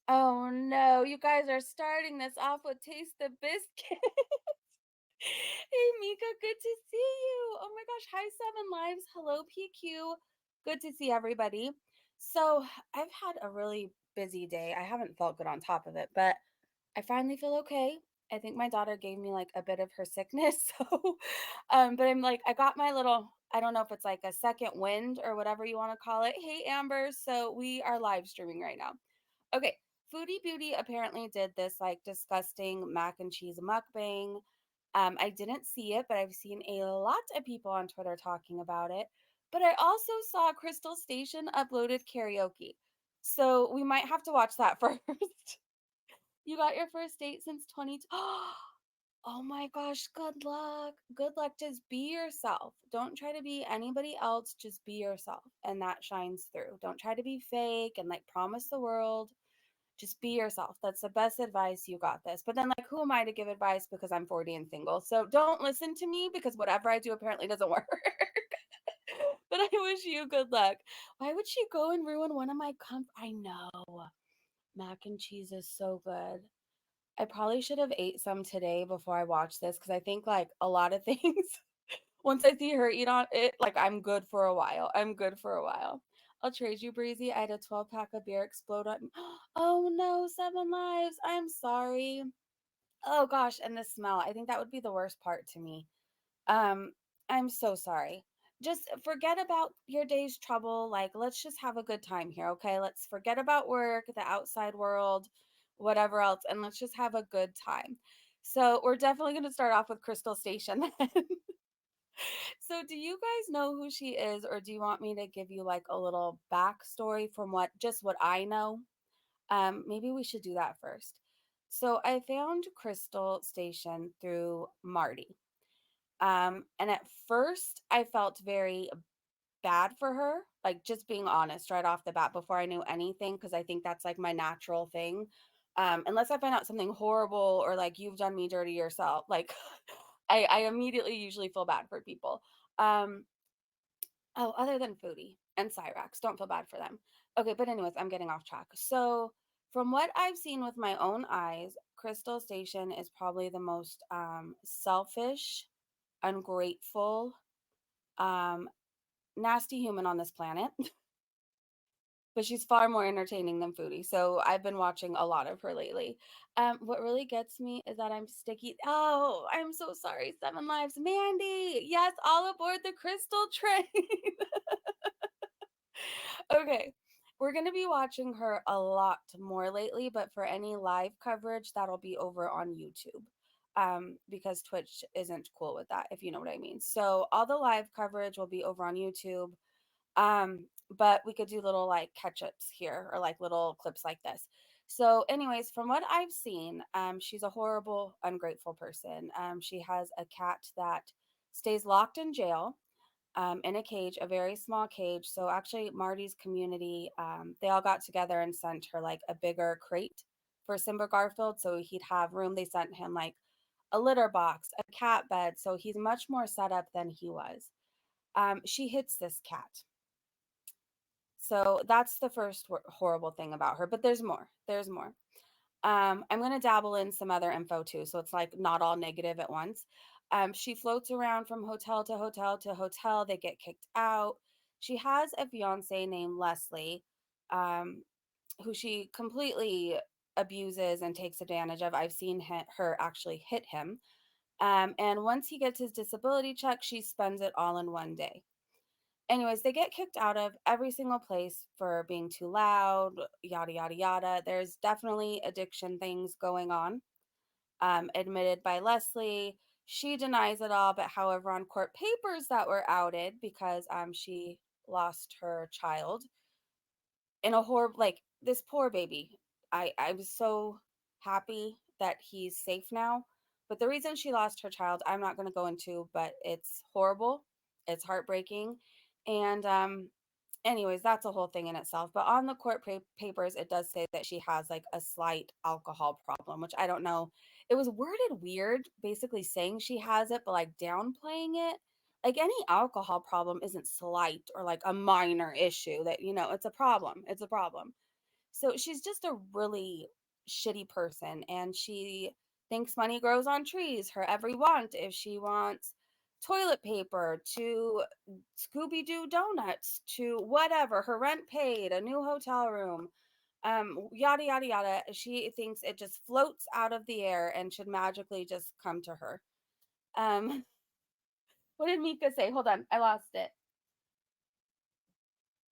Oh no, you guys are starting this off with Taste the Biscuit. Hey Mika, good to see you. Oh my gosh, hi Seven Lives. Hello PQ. Good to see everybody. So, I've had a really busy day. I haven't felt good on top of it, but I finally feel okay. I think my daughter gave me like a bit of her sickness. So, but I'm like, I got my little, I don't know if it's like a second wind or whatever you want to call it. Hey, Amber. So, we are live streaming right now. Okay. Foodie Beauty apparently did this like disgusting mac and cheese mukbang. I didn't see it, but I've seen a lot of people on Twitter talking about it. But I also saw KrystalStation uploaded karaoke. So we might have to watch that first. You got your first date since 20. Oh my gosh, good luck. Good luck. Just be yourself. Don't try to be anybody else. Just be yourself. And that shines through. Don't try to be fake and like promise the world. Just be yourself. That's the best advice. You got this. But then, like, who am I to give advice because I'm 40 and single? So don't listen to me because whatever I do apparently doesn't work. But I wish you good luck. Why would she go and ruin one of my I know. Mac and cheese is so good. I probably should have ate some today before I watched this because I think like a lot of things once I see her eat on it, like I'm good for a while. I'm good for a while. I'll trade you, Breezy. I had a 12 pack of beer explode on. Oh no, Seven Lives. I'm sorry. Oh gosh, and the smell. I think that would be the worst part to me. Um, I'm so sorry. Just forget about your day's trouble. Like, let's just have a good time here, okay? Let's forget about work, the outside world, whatever else, and let's just have a good time. So, we're definitely going to start off with Crystal Station then. So, do you guys know who she is, or do you want me to give you like a little backstory from what I know? Maybe we should do that first. So, I found Crystal Station through Marty. And at first, I felt very bad for her, like just being honest right off the bat before I knew anything, because I think that's like my natural thing. Unless I find out something horrible or like you've done me dirty yourself, like I immediately usually feel bad for people. Um, oh, other than Foodie and Cyrax, don't feel bad for them. Okay, but anyways, I'm getting off track. So, from what I've seen with my own eyes, Crystal Station is probably the most selfish, ungrateful, um, nasty human on this planet, but she's far more entertaining than Foodie. So I've been watching a lot of her lately. What really gets me is that I'm sticky. Oh, I'm so sorry. Seven Lives, Mandy. Yes, all aboard the Crystal train. Okay. We're going to be watching her a lot more lately, but for any live coverage, that'll be over on YouTube. Because Twitch isn't cool with that, if you know what I mean. So all the live coverage will be over on YouTube. But we could do little like catch ups here or like little clips like this. So, anyways, from what I've seen, she's a horrible, ungrateful person. She has a cat that stays locked in jail in a cage, a very small cage. So, actually, Marty's community, they all got together and sent her like a bigger crate for Simba Garfield. So he'd have room. They sent him like a litter box, a cat bed. So he's much more set up than he was. She hits this cat, so that's the first horrible thing about her, but there's more. There's more. I'm going to dabble in some other info too, so it's like not all negative at once. She floats around from hotel to hotel to hotel. They get kicked out. She has a fiance named Leslie, um, who she completely abuses and takes advantage of. I've seen her actually hit him. And once he gets his disability check, she spends it all in one day. Anyways, they get kicked out of every single place for being too loud, yada, yada, yada. There's definitely addiction things going on, admitted by Leslie. She denies it all, but however, on court papers that were outed because she lost her child in a horrible, like this poor baby. I was so happy that he's safe now. But the reason she lost her child, I'm not going to go into, but it's horrible. It's heartbreaking. And anyways, that's a whole thing in itself. But on the court papers, it does say that she has like a slight alcohol problem, which I don't know. It was worded weird, basically saying she has it, but like downplaying it. Like any alcohol problem isn't slight or like a minor issue that, it's a problem. It's a problem. So she's just a really shitty person, and she thinks money grows on trees. Her every want, if she wants toilet paper to Scooby Doo donuts to whatever, her rent paid, a new hotel room, yada yada yada. She thinks it just floats out of the air and should magically just come to her. Um, what did Mika say? Hold on, I lost it.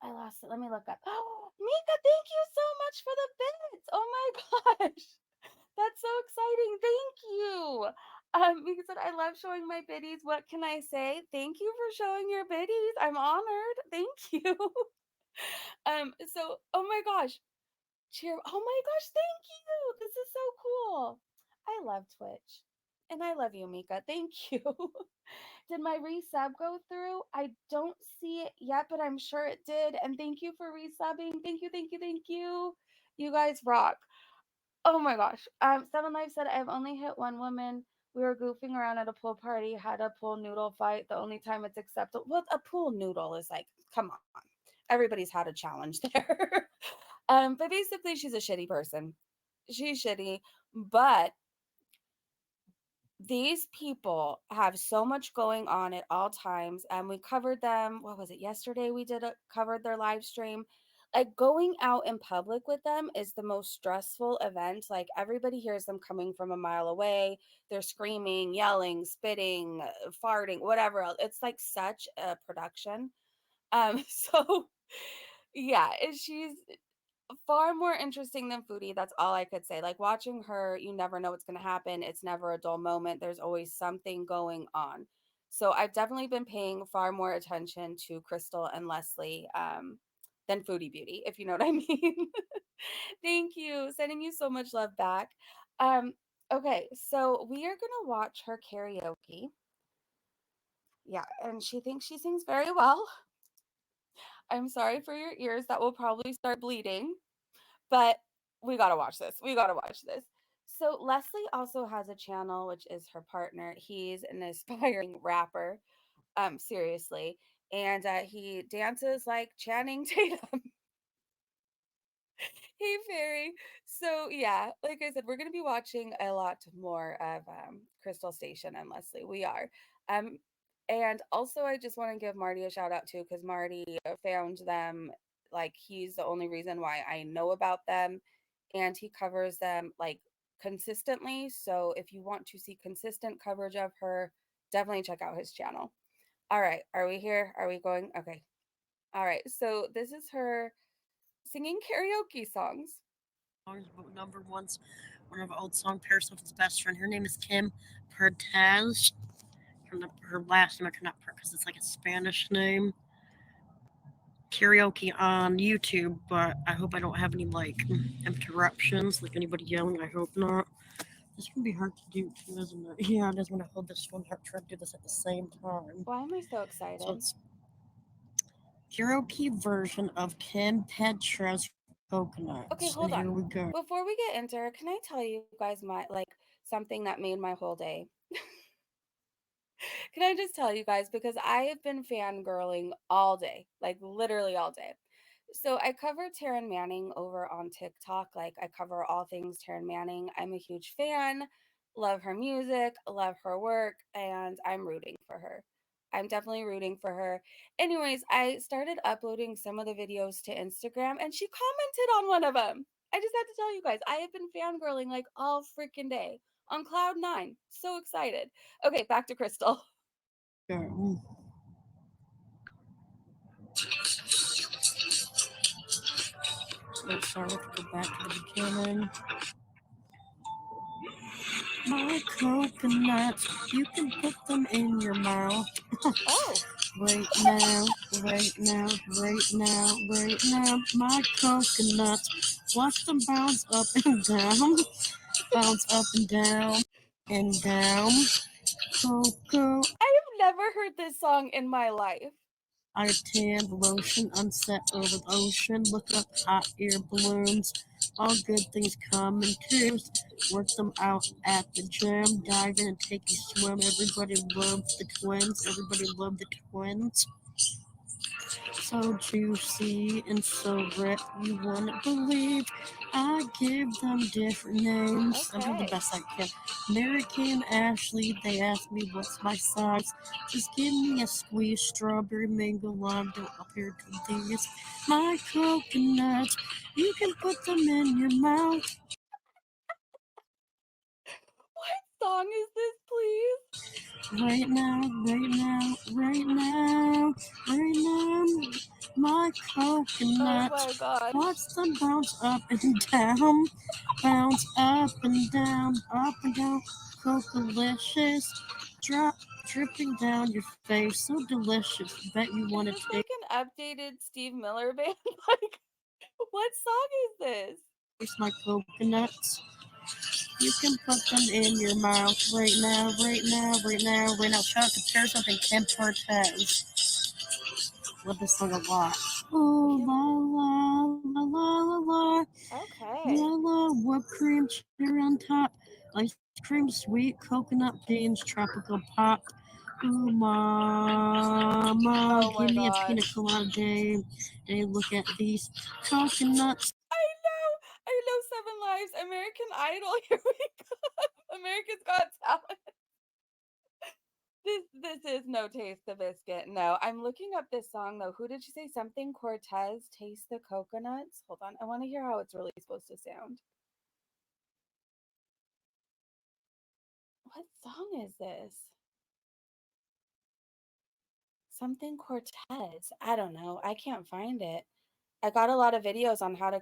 I lost it. Let me look up. Oh, Mika, thank you so much for the bits. Oh my gosh. That's so exciting. Thank you. Mika said, I love showing my biddies. What can I say? Thank you for showing your biddies. I'm honored. Thank you. Oh my gosh. Cheer. Oh my gosh, thank you. This is so cool. I love Twitch. And I love you, Mika. Thank you. Did my resub go through? I don't see it yet, but I'm sure it did. And thank you for resubbing. Thank you, thank you, thank you. You guys rock. Oh my gosh. Seven Life said I've only hit one woman. We were goofing around at a pool party, had a pool noodle fight. The only time it's acceptable. Well, a pool noodle is like, come on. Everybody's had a challenge there. But basically she's a shitty person. She's shitty, but these people have so much going on at all times, and we covered them. What was it, yesterday? We covered their live stream. Like, going out in public with them is the most stressful event. Like, everybody hears them coming from a mile away. They're screaming, yelling, spitting, farting, whatever else. It's like such a production. So yeah, she's far more interesting than Foodie. That's all I could say. Like, watching her, you never know what's going to happen. It's never a dull moment. There's always something going on. So I've definitely been paying far more attention to Crystal and Leslie than Foodie Beauty, if you know what I mean. Thank you. Sending you so much love back. Um, okay, so we are gonna watch her karaoke. Yeah, and she thinks she sings very well. I'm sorry for your ears. That will probably start bleeding. But we gotta watch this. We gotta watch this. So Leslie also has a channel, which is her partner. He's an aspiring rapper, seriously, and he dances like Channing Tatum. Hey Fairy. So yeah, like I said, we're gonna be watching a lot more of KrystalStation and Leslie. We are. Um, and also I just want to give Marty a shout out too, because Marty found them. Like, he's the only reason why I know about them, and he covers them like consistently. So if you want to see consistent coverage of her, definitely check out his channel. All right, are we here? Are we going? Okay. All right. So this is her singing karaoke songs. But number one's one of our old song pairs with his best friend. Her name is Kim Pertez. Her last name I cannot because it's like a Spanish name. Karaoke on YouTube, but I hope I don't have any like interruptions, like anybody yelling. I hope not. This can be hard to do too, isn't it? Yeah, it is when I hold this one. I try to do this at the same time. Why am I so So excited? it's karaoke version of Kim Petra's Coconuts, Okay, and hold here we on. go. Before we get into her, can I tell you guys my like something that made my whole day? Can I just tell you guys, because I have been fangirling all day, like literally all day. So I cover Taryn Manning over on TikTok. Like, I cover all things Taryn Manning. I'm a huge fan, love her music, love her work, and I'm rooting for her. I'm definitely rooting for her. Anyways, I started uploading some of the videos to Instagram, and she commented on one of them. I just had to tell you guys, I have been fangirling like all freaking day on cloud nine. So excited. Okay, back to Crystal. Go. Let's start with go back to the beginning. My coconuts, you can put them in your mouth. Oh, Right now, right now, right now, right now. My coconuts, watch them bounce up and down, bounce up and down. Cocoa, I have never heard this song in my life. I tan lotion, unset over the ocean. Look up hot air balloons. All good things come in twos. Work them out at the gym. Dive in and take a swim. Everybody loves the twins. Everybody loved the twins. So juicy and so red, you wouldn't believe. I give them different names. I'm doing the Okay. best I can. Mary Kay and Ashley, they ask me what's my size. Just give me a squeeze, strawberry, mango, lime, don't appear to these. My coconuts, you can put them in your mouth. What song is this, please? Right now, right now, right now, right now, my Oh coconuts. my god. Watch them bounce up and down, bounce up and down, Cocolicious, drop, dripping down your face, so delicious. Bet you Is want to this taste like an updated Steve Miller band? Like, what song is this? my coconuts. You can put them in your mouth right now, right now, right now, right now. Shout out to Paris and Kim Cortez. Love this song a lot. Oh, Kim. la la la la la la. Okay. La la, whipped cream, cherry on top. Ice cream, sweet, coconut beans, tropical pop. Ooh, mama, Oh give my me a god. pina colada day. They look at these coconuts. I know Seven Lives, American Idol. Here we go. America's Got Talent. This is no Taste the Biscuit. No, I'm looking up this song though. Who did you say? Something Cortez, Taste the Coconuts. Hold on, I want to hear how it's really supposed to sound. What song is this? Something Cortez. I don't know. I can't find it. I got a lot of videos on how to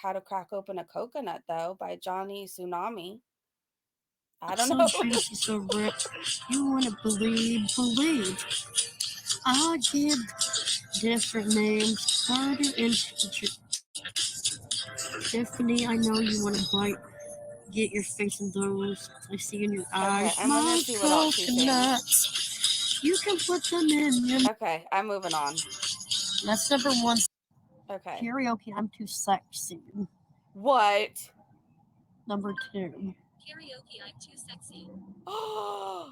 how to crack open a coconut though by Johnny Tsunami. I don't So know. juicy, so rich. You wouldn't believe. I give different names. Harder and Tiffany, I know you want to bite. Get your face in those. I see in your Okay, eyes. I'm gonna My see what else she sings. coconuts. You can put them in your. Okay, I'm moving on. That's number one. Okay. Karaoke, I'm too sexy. What? Number two. Karaoke, I'm too sexy. Oh,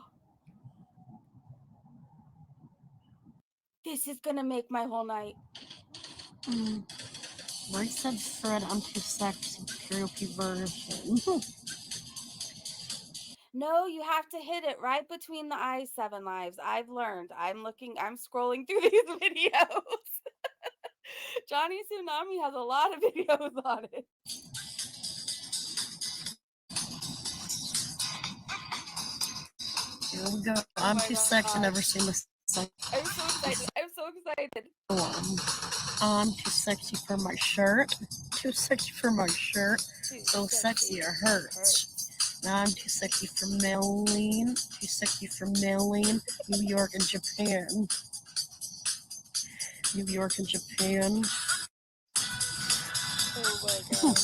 this is gonna make my whole night. Ray said Fred, I'm too sexy. Karaoke version. No, you have to hit it right between the eyes, Seven Lives. I've learned. I'm scrolling through these videos. Johnny Tsunami has a lot of videos on it. Here we go. Oh I'm my too sexy. gosh. Never seen this song. I'm so excited. I'm so excited. I'm too sexy for my shirt. Too sexy for my shirt. Too So sexy it hurts. hurts. Now I'm too sexy for Maylene. Too sexy for Maylene. New York and Japan. New York and Japan. Oh my god.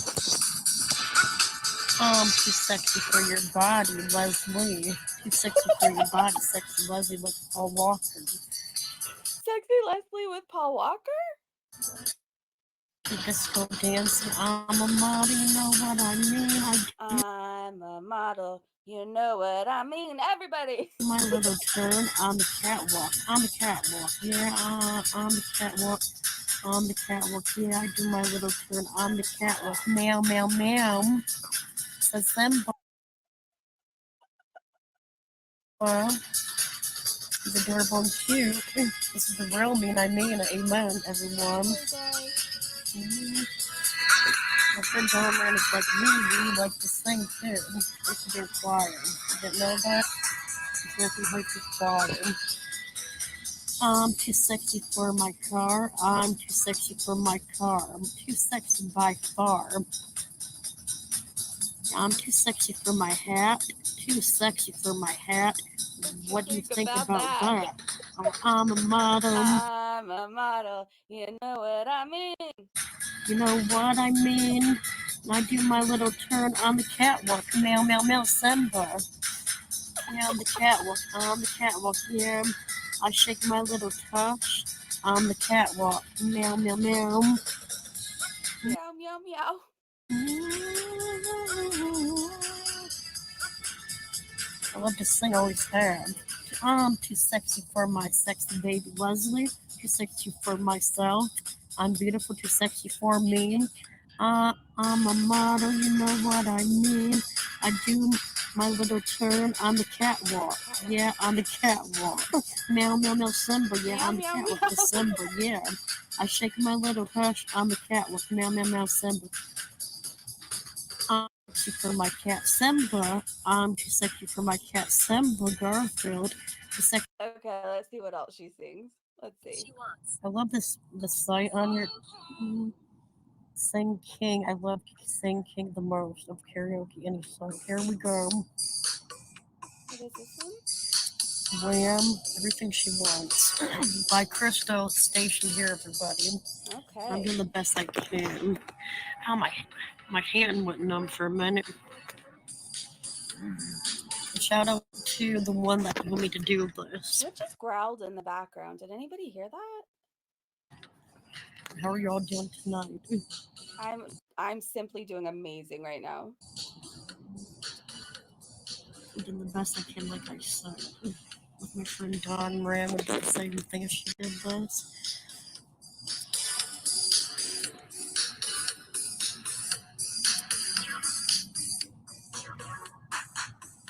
I'm too sexy for your body, Leslie. Too sexy for your body, sexy Leslie like Paul Walker. Sexy Leslie with Paul Walker? Disco dancing, I'm a model, you know what I mean. I'm a model. You know what I mean, everybody. My little turn on the catwalk. On the catwalk, yeah, on the catwalk. On the catwalk, yeah, I do my little turn on the catwalk. Meow, meow, meow. Says Simba. He's adorable and cute. This is the real mean, I mean it. Amen, everyone. Oh my gosh. My friend Donovan is like me, we like to sing too. We should do choir. You didn't know that? You can't like to choir. I'm too sexy for my car. I'm too sexy for my car. I'm too sexy by far. I'm too sexy for my hat. Too sexy for my hat. What do you think about that? I'm a model. I'm a model. You know what I mean. You know what I mean? I do my little turn on the catwalk. Meow, meow, meow, Simba. Yeah, on the catwalk, yeah. I shake my little tush on the catwalk. Meow, meow, meow. Meow, meow, meow. I love to sing, always have. I'm too sexy for my sexy baby Leslie. too sexy for myself. I'm beautiful, too sexy for me. I'm a model, you know what I mean. I do my little turn on the catwalk. Yeah, on the catwalk. Meow, meow, meow, Simba. Yeah, Meow, on the meow, catwalk meow. with Simba. Yeah. I shake my little hush on the catwalk. Meow, meow, meow, Simba. I'm too sexy for my cat Simba. I'm too sexy for my cat Simba. Garfield. Too sexy. Okay, let's see what else she sings. Let's see. She wants. I love the site on your Sing King. I love Sing King the most of karaoke any song. Here we go. What is this one? Wham! Everything She Wants by KrystalStation. Here, everybody. I'm Okay. doing the best I can. How my hand went numb for a minute. Shout out to the one that told me to do this. What just growled in the background? Did anybody hear that? How are y'all doing tonight? I'm simply doing amazing right now. I'm doing the best I can, like I said. With my friend Dawn Ram would do the same thing if she did this.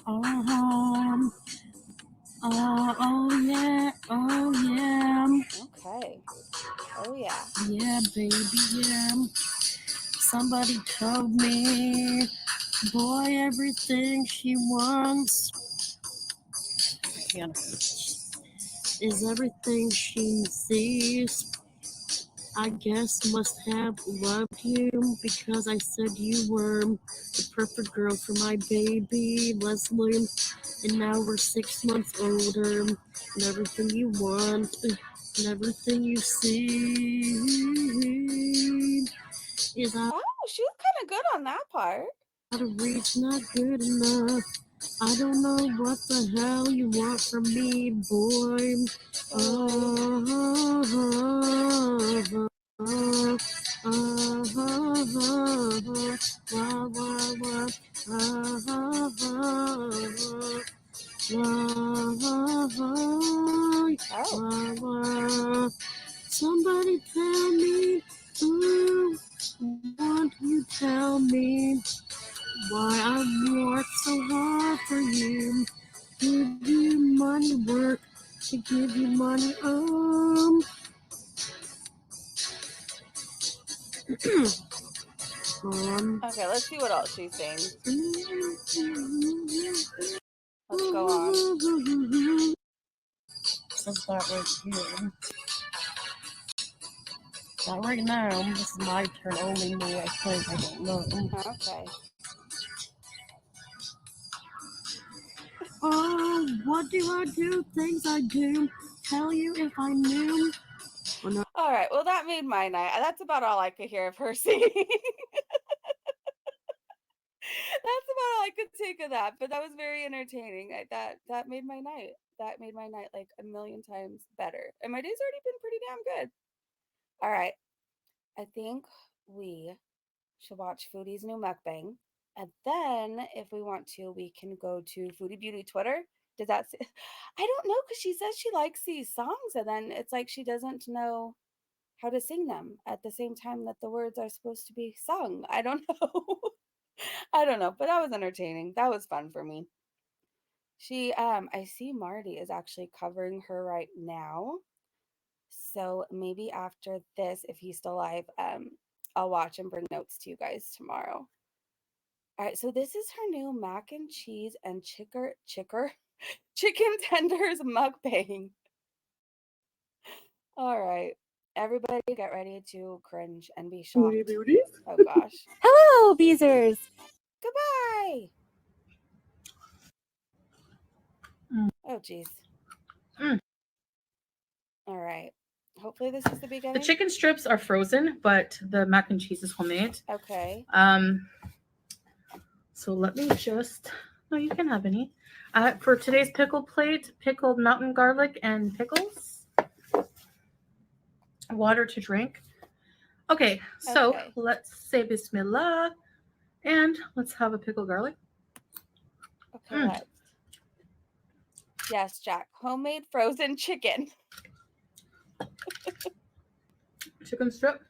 Um, oh yeah, oh yeah, Okay. Oh yeah. yeah, baby, yeah. Somebody told me, boy, everything she wants is everything she sees. I guess must have loved you because I said you were the perfect girl for my baby, Leslie. And now we're 6 months older, and everything you want, and everything you see is out Oh, she was kind of good on that part. of reach, not good enough. I don't know what the hell you want from me, boy. Oh. Somebody tell me, ooh, won't you tell me why I work so hard for you? Give you money, work to give you money. Okay, let's see what else she sings. Let's go on. Says that right here. Not right now. This is my turn. Only me. I think. I don't know. Okay. Oh, what do I do? Things I do. Tell you if I knew. Oh, no. All right. Well, that made my night. That's about all I could hear of her singing. That's about all I could take of that, but that was very entertaining. That made my night. That made my night like a million times better. And my day's already been pretty damn good. All right. I think we should watch Foodie's new mukbang. And then if we want to, we can go to Foodie Beauty Twitter. Does that I don't know cuz she says she likes these songs and then it's like she doesn't know how to sing them at the same time that the words are supposed to be sung. I don't know. I don't know, but that was entertaining. That was fun for me. I see Marty is actually covering her right now. So maybe after this, if he's still alive, I'll watch and bring notes to you guys tomorrow. All right, so this is her new mac and cheese and chicken tenders mukbang. All right, everybody get ready to cringe and be shocked. Foodie Beauty. Oh gosh. Hello, Beezers. Goodbye. Mm. Oh geez. Mm. All right. Hopefully this is the The beginning. chicken strips are frozen, but the mac and cheese is homemade. Okay. So let me just. No, you can have any. For today's pickle plate, pickled mountain garlic and pickles. Water to drink. Okay, so Okay. let's say Bismillah, and let's have a pickled garlic. Okay, let's. Yes, Jack. Homemade frozen chicken. Chicken strip.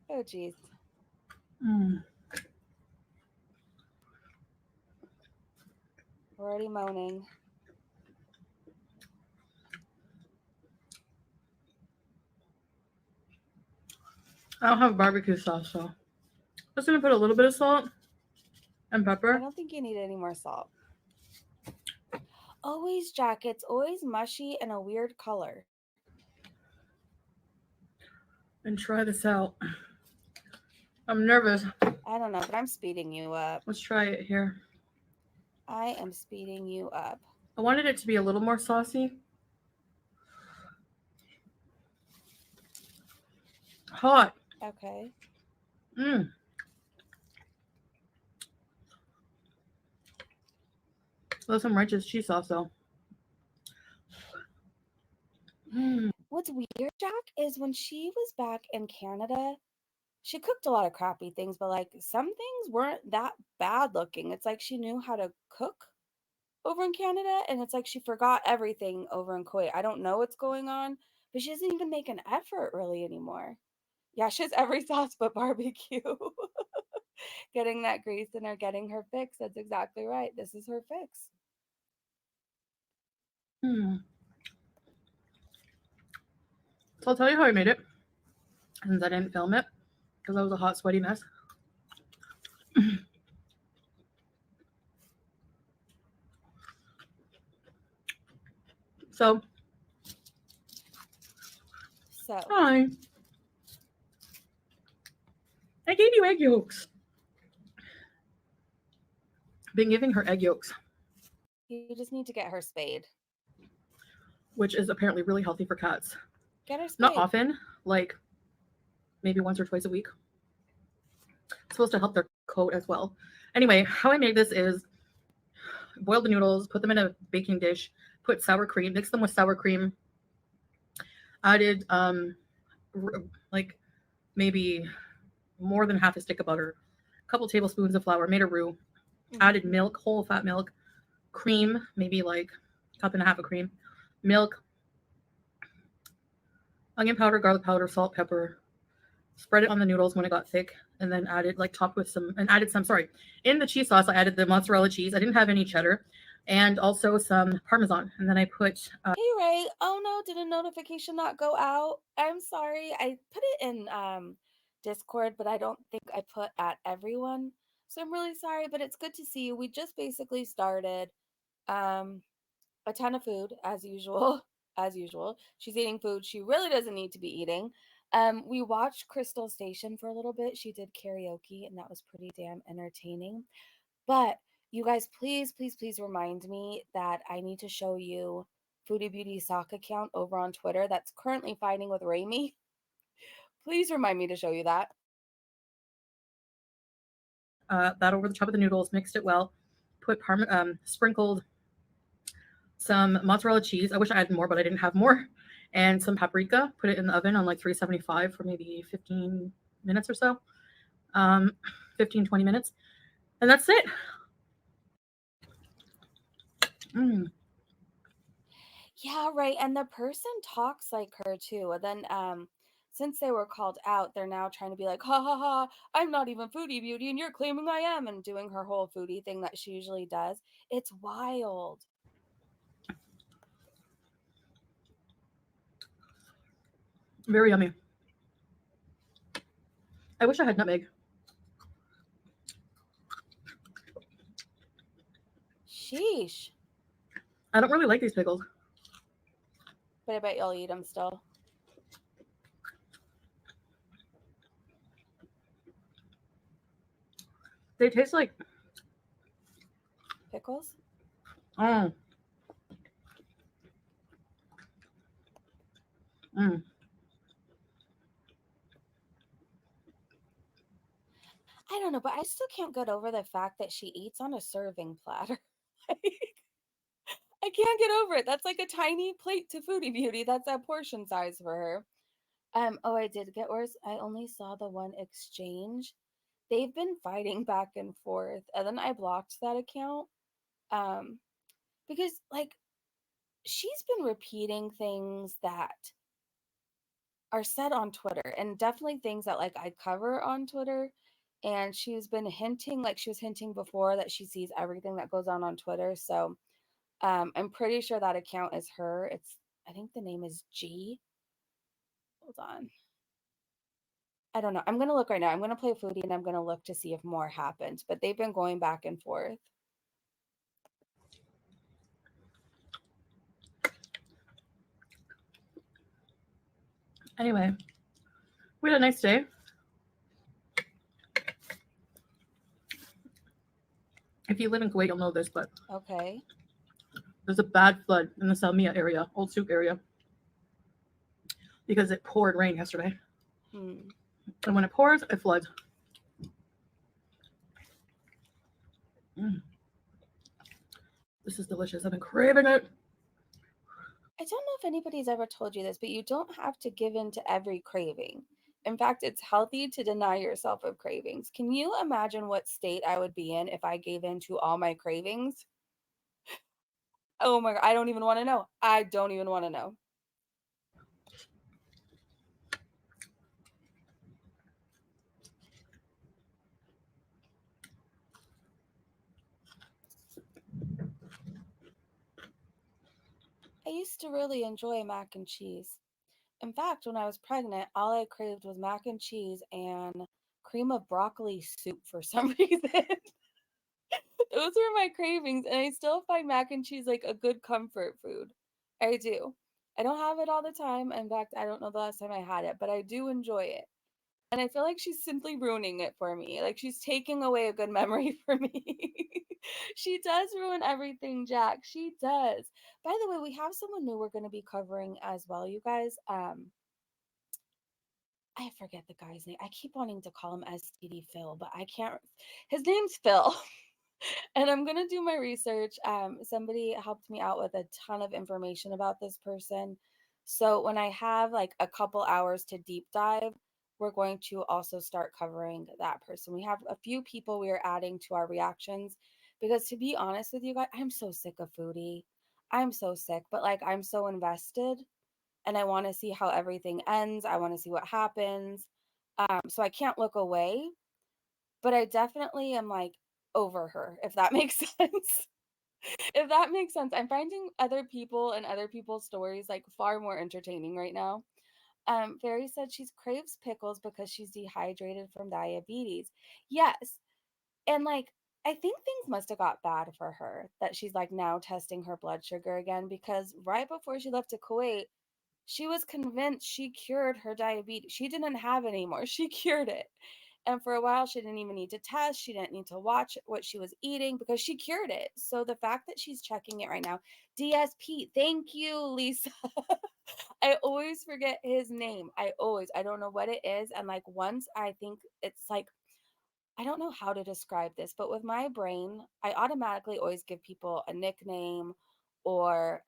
Oh, jeez. Mm. We're already moaning. I don't have barbecue sauce, so I'm just gonna put a little bit of salt and I pepper. don't think you need any more salt. Always, Jack, it's always mushy and a weird color. And try this out. I'm nervous. I don't know, but I'm speeding you up. Let's try it here. I am speeding you up. I wanted it to be a little more saucy. Hot. Okay. Mmm. There's some righteous cheese sauce though. Mmm. What's weird, Jack, is when she was back in Canada, she cooked a lot of crappy things, but like some things weren't that bad looking. It's like she knew how to cook over in Canada, and it's like she forgot everything over in Kuwait. I don't know what's going on, but she doesn't even make an effort really anymore. Yeah, she has every sauce but barbecue. Getting that grease in her, getting her fix. That's exactly right. This is her fix. Mmm. So I'll tell you how I made it, since I didn't film it because I was a hot, sweaty mess. So, So, hi. I gave you egg yolks. Been giving her egg yolks, you just need to get her spayed. which is apparently really healthy for cats. Get her spayed. Not often, like maybe once or twice a week. It's supposed to help their coat as well. Anyway, how I made this is boil the noodles, put them in a baking dish, put sour cream, mix them with sour cream, added like maybe more than half a stick of butter, a couple tablespoons of flour, made a roux, added milk, whole fat milk, cream, maybe like a cup and a half of cream, milk, onion powder, garlic powder, salt, pepper. Spread it on the noodles when it got thick, and then added like topped with some and added some. Sorry, in the cheese sauce I added the mozzarella cheese. I didn't have any cheddar, and also some Parmesan. And then I put Hey Ray, oh no, did a notification not go out? I'm sorry. I put it in Discord, but I don't think I put at everyone. So I'm really sorry, but it's good to see you. We just basically started um a ton of food as usual. As usual. She's eating food she really doesn't need to be eating. We watched KrystalStation for a little bit. She did karaoke and that was pretty damn entertaining. But you guys, please, please, please remind me that I need to show you Foodie Beauty sock account over on Twitter that's currently fighting with Raimi. Please remind me to show you that. that over the top of the noodles, mixed it well, put sprinkled some mozzarella cheese. I wish I had more, but I didn't have more. And some paprika. Put it in the oven on like 375 for maybe 15 minutes or so. 15, 20 minutes. And that's it. Mm. Yeah, right. And the person talks like her too. And then since they were called out, they're now trying to be like, ha ha ha, I'm not even Foodie Beauty and you're claiming I am, and doing her whole foodie thing that she usually does. It's wild. Very yummy. I wish I had nutmeg. Sheesh. I don't really like these pickles. But I bet you'll eat them still. They taste like Pickles? oh. Mm. I don't know, but I still can't get over the fact that she eats on a serving platter. I can't get over it. That's like a tiny plate to Foodie Beauty. That's a portion size for her. Oh, I did get worse. I only saw the one exchange. They've been fighting back and forth, and then I blocked that account. Um, because like she's been repeating things that are said on Twitter, and definitely things that like I cover on Twitter. And she's been hinting, like she was hinting before, that she sees everything that goes on Twitter. So I'm pretty sure that account is her. I think the name is G. Hold on. I don't know. I'm gonna look right now. I'm gonna play Foodie and I'm gonna look to see if more happened. But they've been going back and forth. Anyway, we had a nice day. If you live in Kuwait, you'll know this, but Okay. there's a bad flood in the Salmiya area, Old Souk area, because it poured rain yesterday. Hmm. And when it pours, it floods. This is delicious. I've been craving it. I don't know if anybody's ever told you this, but you don't have to give in to every craving. In fact, it's healthy to deny yourself of cravings. Can you imagine what state I would be in if I gave in to all my cravings? Oh my God, I don't even want to know. I don't even want to know. I used to really enjoy mac and cheese. In fact, when I was pregnant, all I craved was mac and cheese and cream of broccoli soup for some reason. Those were my cravings, and I still find mac and cheese like a good comfort food. I do. I don't have it all the time. In fact, I don't know the last time I had it, but I do enjoy it. And I feel like she's simply ruining it for me. Like she's taking away a good memory for me. She does ruin everything, Jack. She does. By the way, we have someone new we're going to be covering as well, you guys. I forget the guy's name. I keep wanting to call him STD Phil, but I can't. His name's Phil. And I'm gonna do my research. Somebody helped me out with a ton of information about this person. So when I have like a couple hours to deep dive, we're going to also start covering that person. We have a few people we are adding to our reactions because, to be honest with you guys, I'm so sick of Foodie. I'm so sick, but like I'm so invested and I want to see how everything ends. I want to see what happens. So I can't look away, but I definitely am like over her, if that makes sense. If that makes sense. I'm finding other people and other people's stories like far more entertaining right now. Fairy said she craves pickles because she's dehydrated from diabetes. Yes. And like I think things must have got bad for her that she's like now testing her blood sugar again because right before she left to Kuwait, she was convinced she cured her diabetes. She didn't have it anymore. She cured it. And for a while, she didn't even need to test. She didn't need to watch what she was eating because she cured it. So the fact that she's checking it right now, DSP, thank you, Lisa. I always forget his name. I don't know what it is. And like once I think it's like, I don't know how to describe this, but with my brain, I automatically always give people a nickname or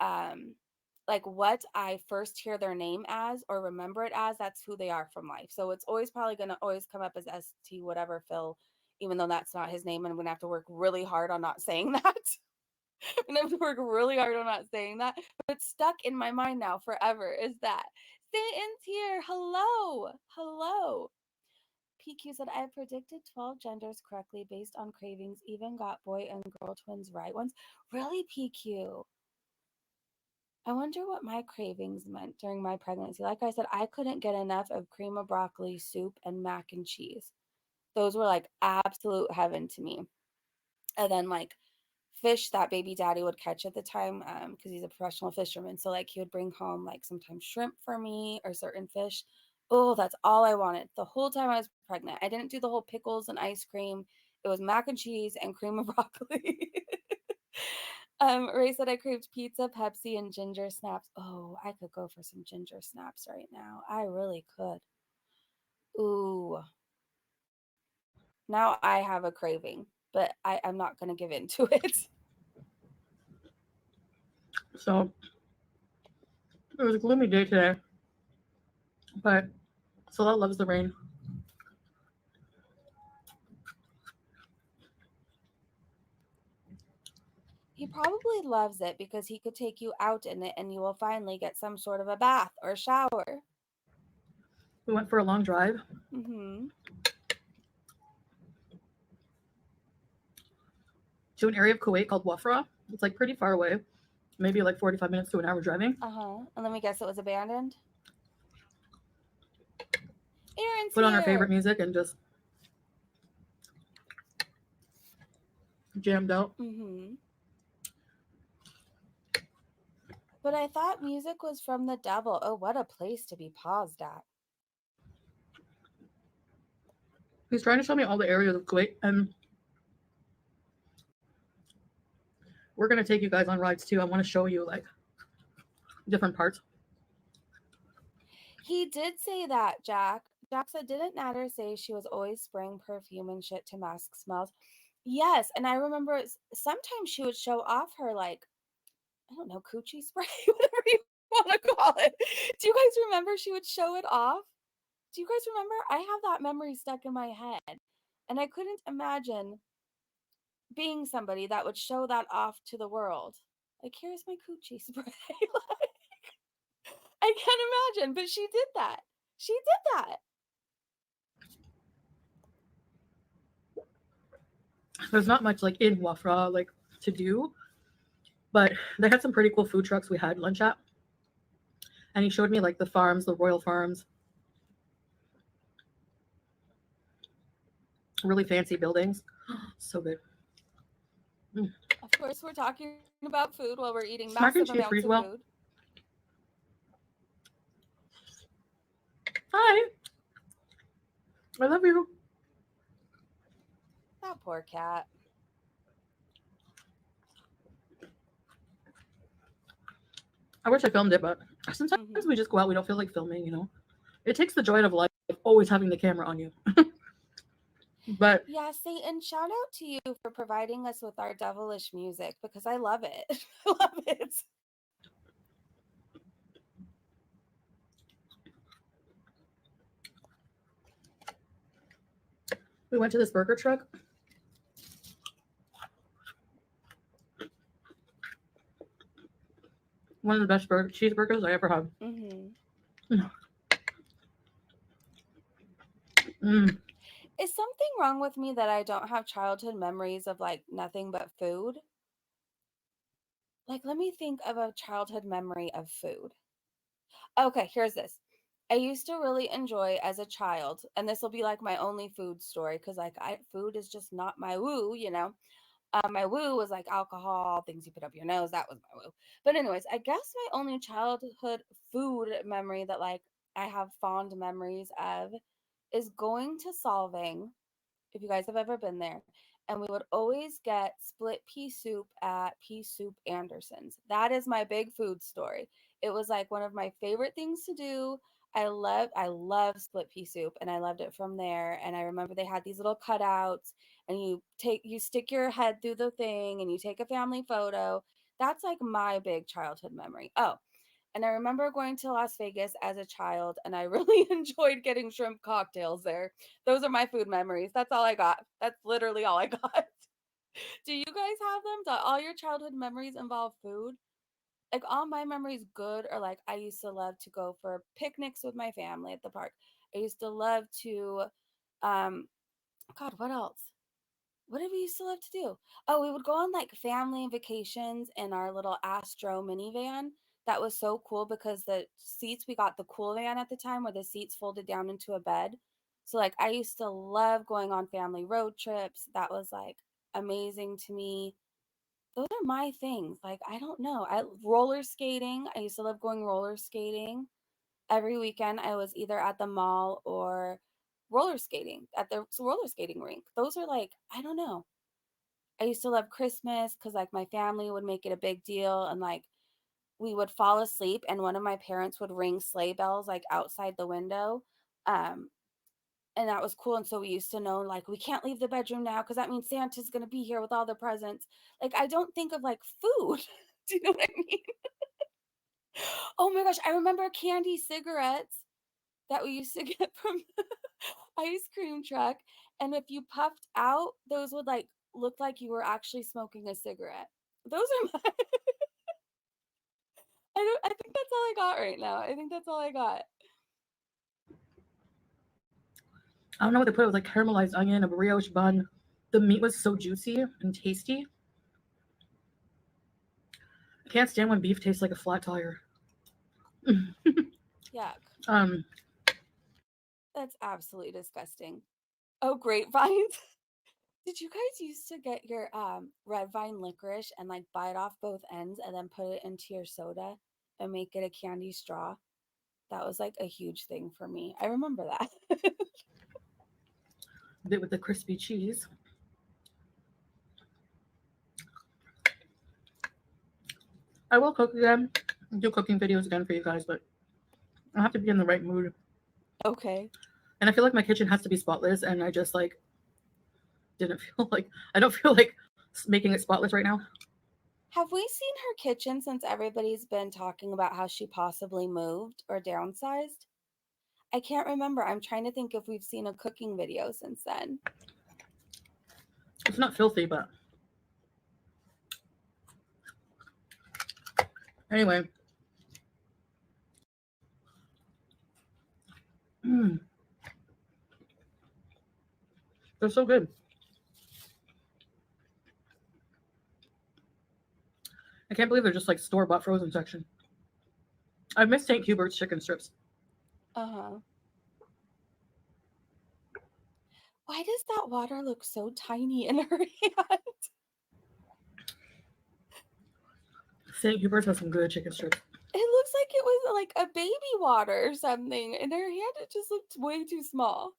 like what I first hear their name as or remember it as, that's who they are from life. So it's always probably going to always come up as ST whatever Phil, even though that's not his name. And I'm going to have to work really hard on not saying that. I'm going to have to work really hard on not saying that. But it's stuck in my mind now forever is that. Satan's here. Hello. Hello. PQ said, I predicted 12 genders correctly based on cravings, even got boy and girl twins right ones. Really, PQ? I wonder what my cravings meant during my pregnancy. Like I said, I couldn't get enough of cream of broccoli soup and mac and cheese. Those were like absolute heaven to me. And then like fish that baby daddy would catch at the time because he's a professional fisherman. So like he would bring home like sometimes shrimp for me or certain fish. Oh, that's all I wanted the whole time I was pregnant. I didn't do the whole pickles and ice cream. It was mac and cheese and cream of broccoli. Ray said I craved pizza, Pepsi, and ginger snaps. Oh, I could go for some ginger snaps right now. I really could. Ooh. Now I have a craving, but I'm not going to give in to it. So it was a gloomy day today, but Salah loves the rain. He probably loves it because he could take you out in it and you will finally get some sort of a bath or shower. We went for a long drive Mm-hmm. to an area of Kuwait called Wafra. It's like pretty far away, maybe like 45 minutes to an hour driving. Uh-huh. And let me guess, it was abandoned? Aaron's Put on our favorite here. music and just jammed out. Mm-hmm. But I thought music was from the devil. Oh, what a place to be paused at. He's trying to show me all the areas of Kuwait, and we're gonna take you guys on rides too. I want to show you like different parts. He did say that, Jack. Jack said, didn't Nader say she was always spraying perfume and shit to mask smells? Yes, and I remember sometimes she would show off her, like, I don't know, coochie spray, whatever you want to call it. Do you guys remember she would show it off? Do you guys remember? I have that memory stuck in my head. And I couldn't imagine being somebody that would show that off to the world. Like, here's my coochie spray. Like, I can't imagine, but she did that. She did that. There's not much like in Wafra like to do, but they had some pretty cool food trucks we had lunch at. And he showed me like the farms, the royal farms, really fancy buildings. So good. Of course, we're talking about food while we're eating Mac and massive cheese amounts freeze of well. food. Hi. I love you. That poor cat. I wish I filmed it, but sometimes we just go out. We don't feel like filming, you know? It takes the joy out of life always having the camera on you. But Yeah, Satan, shout out to you for providing us with our devilish music because I love it. I love it. we went to this burger truck. One of the best cheeseburgers I ever had. Mm-hmm. Mm. Is something wrong with me that I don't have childhood memories of like nothing but food? Like, let me think of a childhood memory of food. Okay, here's this. I used to really enjoy as a child, and this will be like my only food story because like food is just not my woo, you know. My woo was like alcohol, things you put up your nose. That was my woo. But anyways, I guess my only childhood food memory that like I have fond memories of is going to Solving, if you guys have ever been there. And we would always get split pea soup at Pea Soup Anderson's. That is my big food story. It was like one of my favorite things to do. I love split pea soup and I loved it from there. And I remember they had these little cutouts and you stick your head through the thing and you take a family photo. That's like my big childhood memory. Oh, and I remember going to Las Vegas as a child, and I really enjoyed getting shrimp cocktails there. Those are my food memories. That's all I got. That's literally all I got. Do you guys have them? Do all your childhood memories involve food? Like all my memories good are like I used to love to go for picnics with my family at the park. I used to love to um God, what else? What did we used to love to do? Oh, we would go on like family vacations in our little Astro minivan. That was so cool because the seats, we got the cool van at the time where the seats folded down into a bed. So like I used to love going on family road trips. That was like amazing to me. Those are my things. Like I don't know. I roller skating. I used to love going roller skating. Every weekend I was either at the mall or roller skating at the roller skating rink. Those are like, I don't know. I used to love Christmas because like my family would make it a big deal and like we would fall asleep and one of my parents would ring sleigh bells like outside the window. Um, and that was cool. And so we used to know like we can't leave the bedroom now because that means Santa's gonna be here with all the presents. Like I don't think of like food. Do you know what I mean? Oh my gosh, I remember candy cigarettes that we used to get from the ice cream truck. And if you puffed out, those would like look like you were actually smoking a cigarette. Those are mine. I think that's all I got right now. I think that's all I got. I don't know what they put. It was like caramelized onion, a brioche bun. The meat was so juicy and tasty. I can't stand when beef tastes like a flat tire. Yuck. That's absolutely disgusting. Oh, grapevines. Did you guys used to get your red vine licorice and like bite off both ends and then put it into your soda and make it a candy straw? That was like a huge thing for me. I remember that. Bit with the crispy cheese. I will cook again, do cooking videos again for you guys, but I have to be in the right mood. Okay. And I feel like my kitchen has to be spotless, and I just like I don't feel like making it spotless right now. Have we seen her kitchen since everybody's been talking about how she possibly moved or downsized? I can't remember. I'm trying to think if we've seen a cooking video since then. It's not filthy, but anyway. They're so good. I can't believe they're just like store-bought frozen section. I miss St. Hubert's chicken strips. Uh-huh. Why does that water look so tiny in her hand? St. Hubert's has some good chicken strips. It looks like it was like a baby water or something. In her hand, it just looked way too small.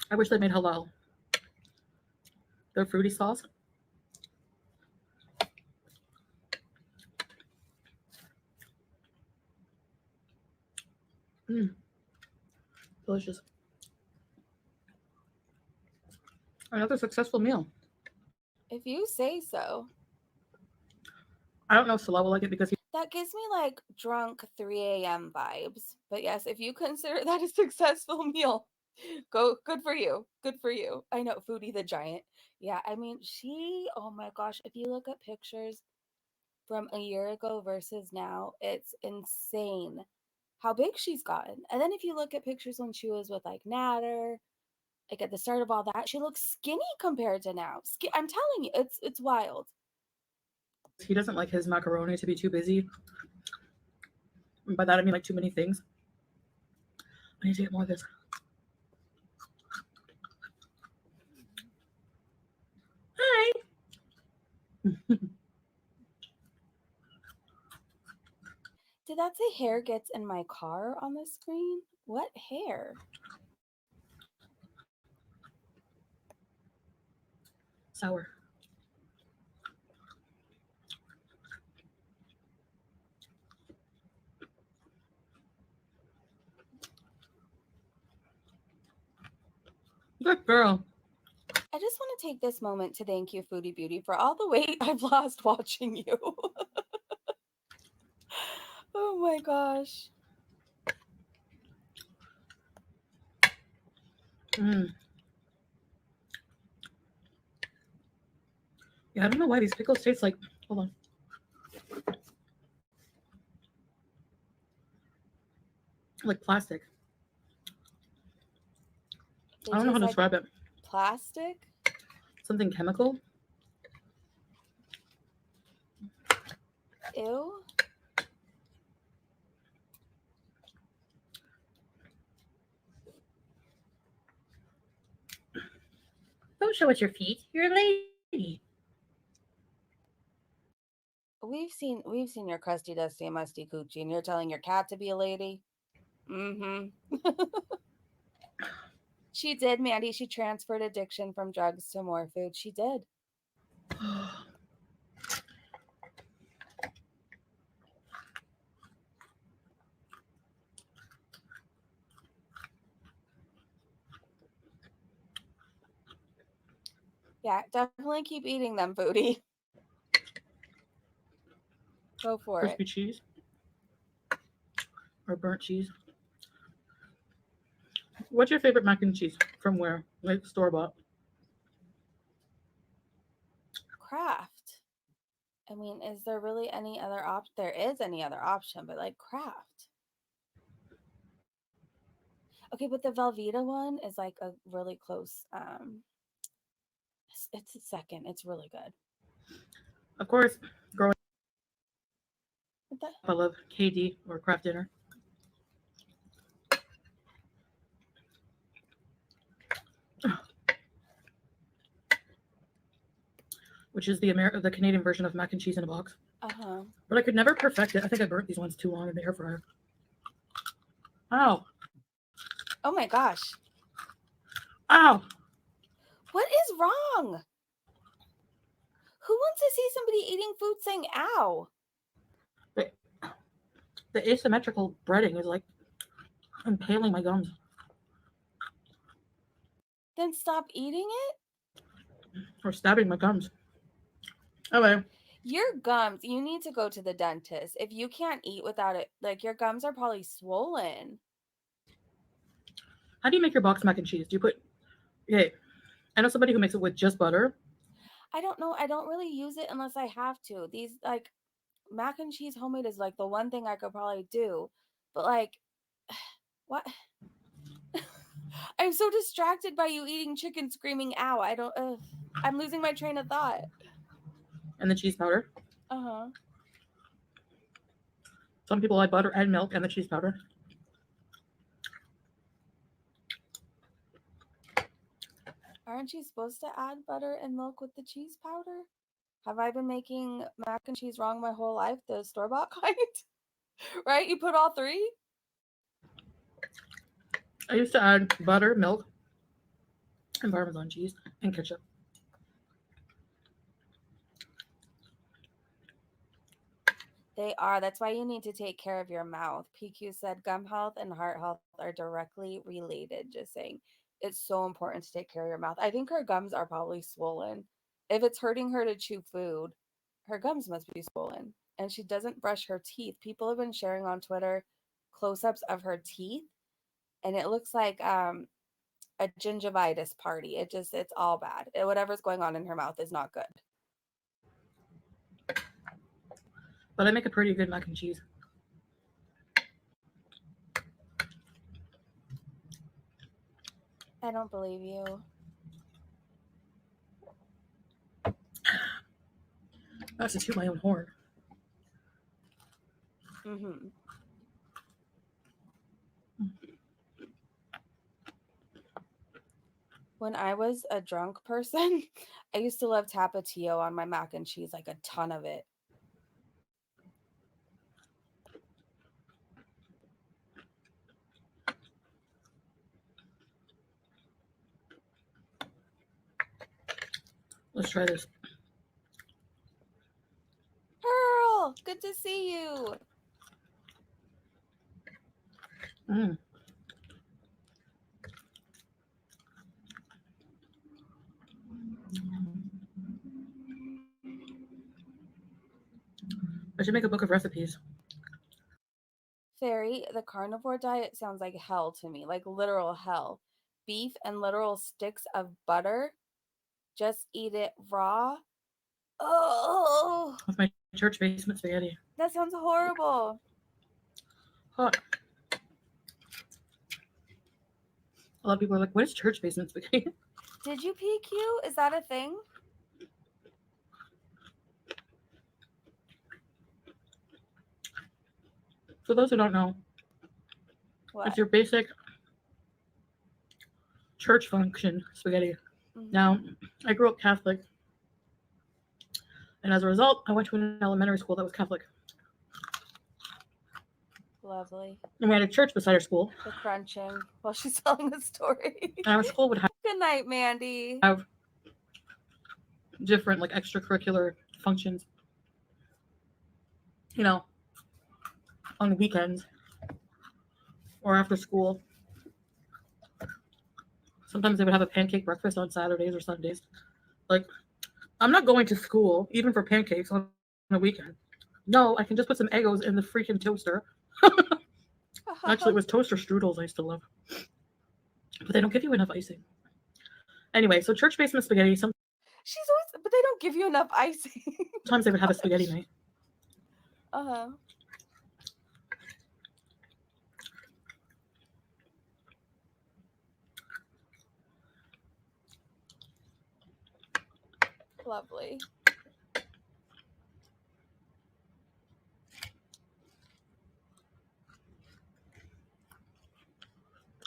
I wish they made halal. Their fruity sauce. Delicious. Another successful meal. If you say so. I don't know if Salah will like it because that gives me like drunk 3 a.m. vibes. But yes, if you consider that a successful meal, good for you. Good for you. I know, Foodie the Giant. Yeah, I mean, oh my gosh, if you look at pictures from a year ago versus now, it's insane how big she's gotten. And then if you look at pictures when she was with like Natter, like at the start of all that, she looks skinny compared to now. I'm telling you, it's wild. he doesn't like his macaroni to be too busy. And by that I mean like too many things. I need to get more of this. Hi. Did that say hair gets in my car on the screen? What hair? Sour. Good girl. I just want to take this moment to thank you, Foodie Beauty, for all the weight I've lost watching you. Oh my gosh. Yeah, I don't know why these pickles taste like, hold on. Like plastic. I don't know how to describe it. Plastic? Something chemical. Ew. Don't show us your feet. You're a lady. We've seen your crusty, dusty, musty coochie, and you're telling your cat to be a lady? Mm-hmm. She did, Mandy. She transferred addiction from drugs to more food. She did. Yeah, definitely keep eating them, Foodie. Go for Crispy it. cheese. Or burnt cheese. What's your favorite mac and cheese? From where? Like store bought? Kraft. I mean, is there really any other option? There is any other option, but like Kraft. Okay, but the Velveeta one is like a really close. It's a second. It's really good. Of course, growing What the? up, I love KD or Kraft Dinner. Which is the Canadian version of mac and cheese in a box. Uh-huh. But I could never perfect it. I think I burnt these ones too long in the air fryer. Ow. Oh my gosh. Ow. What is wrong? Who wants to see somebody eating food saying ow? The asymmetrical breading is like impaling my gums. Then stop eating it? Or stabbing my gums. Anyway. Your gums, you need to go to the dentist. If you can't eat without it, like your gums are probably swollen. How do you make your box mac and cheese? Do you put... Okay, I know somebody who makes it with just butter. I don't know. I don't really use it unless I have to. These, like, mac and cheese homemade is like the one thing I could probably do. But like, what? I'm so distracted by you eating chicken screaming ow. I don't, I'm losing my train of thought. And the cheese powder. Uh-huh. Some people add butter and milk and the cheese powder. Aren't you supposed to add butter and milk with the cheese powder? Have I been making mac and cheese wrong my whole life? The store-bought kind? Right? You put all three? I used to add butter, milk, and Parmesan cheese and ketchup. They are. That's why you need to take care of your mouth. PQ said gum health and heart health are directly related. Just saying. It's so important to take care of your mouth. I think her gums are probably swollen. If it's hurting her to chew food, her gums must be swollen. And she doesn't brush her teeth. People have been sharing on Twitter close-ups of her teeth, and it looks like a gingivitis party. It's all bad. Whatever's going on in her mouth is not good. But I make a pretty good mac and cheese. I don't believe you. I have to toot my own horn. Mm-hmm. When I was a drunk person, I used to love Tapatio on my mac and cheese, like a ton of it. Let's try this. Pearl, good to see you. Mm. I should make a book of recipes. Fairy, the carnivore diet sounds like hell to me, like literal hell. Beef and literal sticks of butter. Just eat it raw. Oh, With my church basement spaghetti. that sounds horrible. Hot. A lot of people are like, what is church basement spaghetti? Did you PQ? Is that a thing? For those who don't know, What? it's your basic church function spaghetti. Mm-hmm. Now, I grew up Catholic, and as a result, I went to an elementary school that was Catholic. Lovely. And we had a church beside our school. The crunching while she's telling the story. And our school would Good night, Mandy. have different like extracurricular functions, you know, on the weekends or after school. Sometimes they would have a pancake breakfast on Saturdays or Sundays. Like, I'm not going to school even for pancakes on a weekend. No, I can just put some Eggos in the freaking toaster. Actually, it was toaster strudels I used to love. But they don't give you enough icing. Anyway, so church basement spaghetti, sometimes She's always, but they don't give you enough icing. they would have a spaghetti night. Uh-huh. Lovely.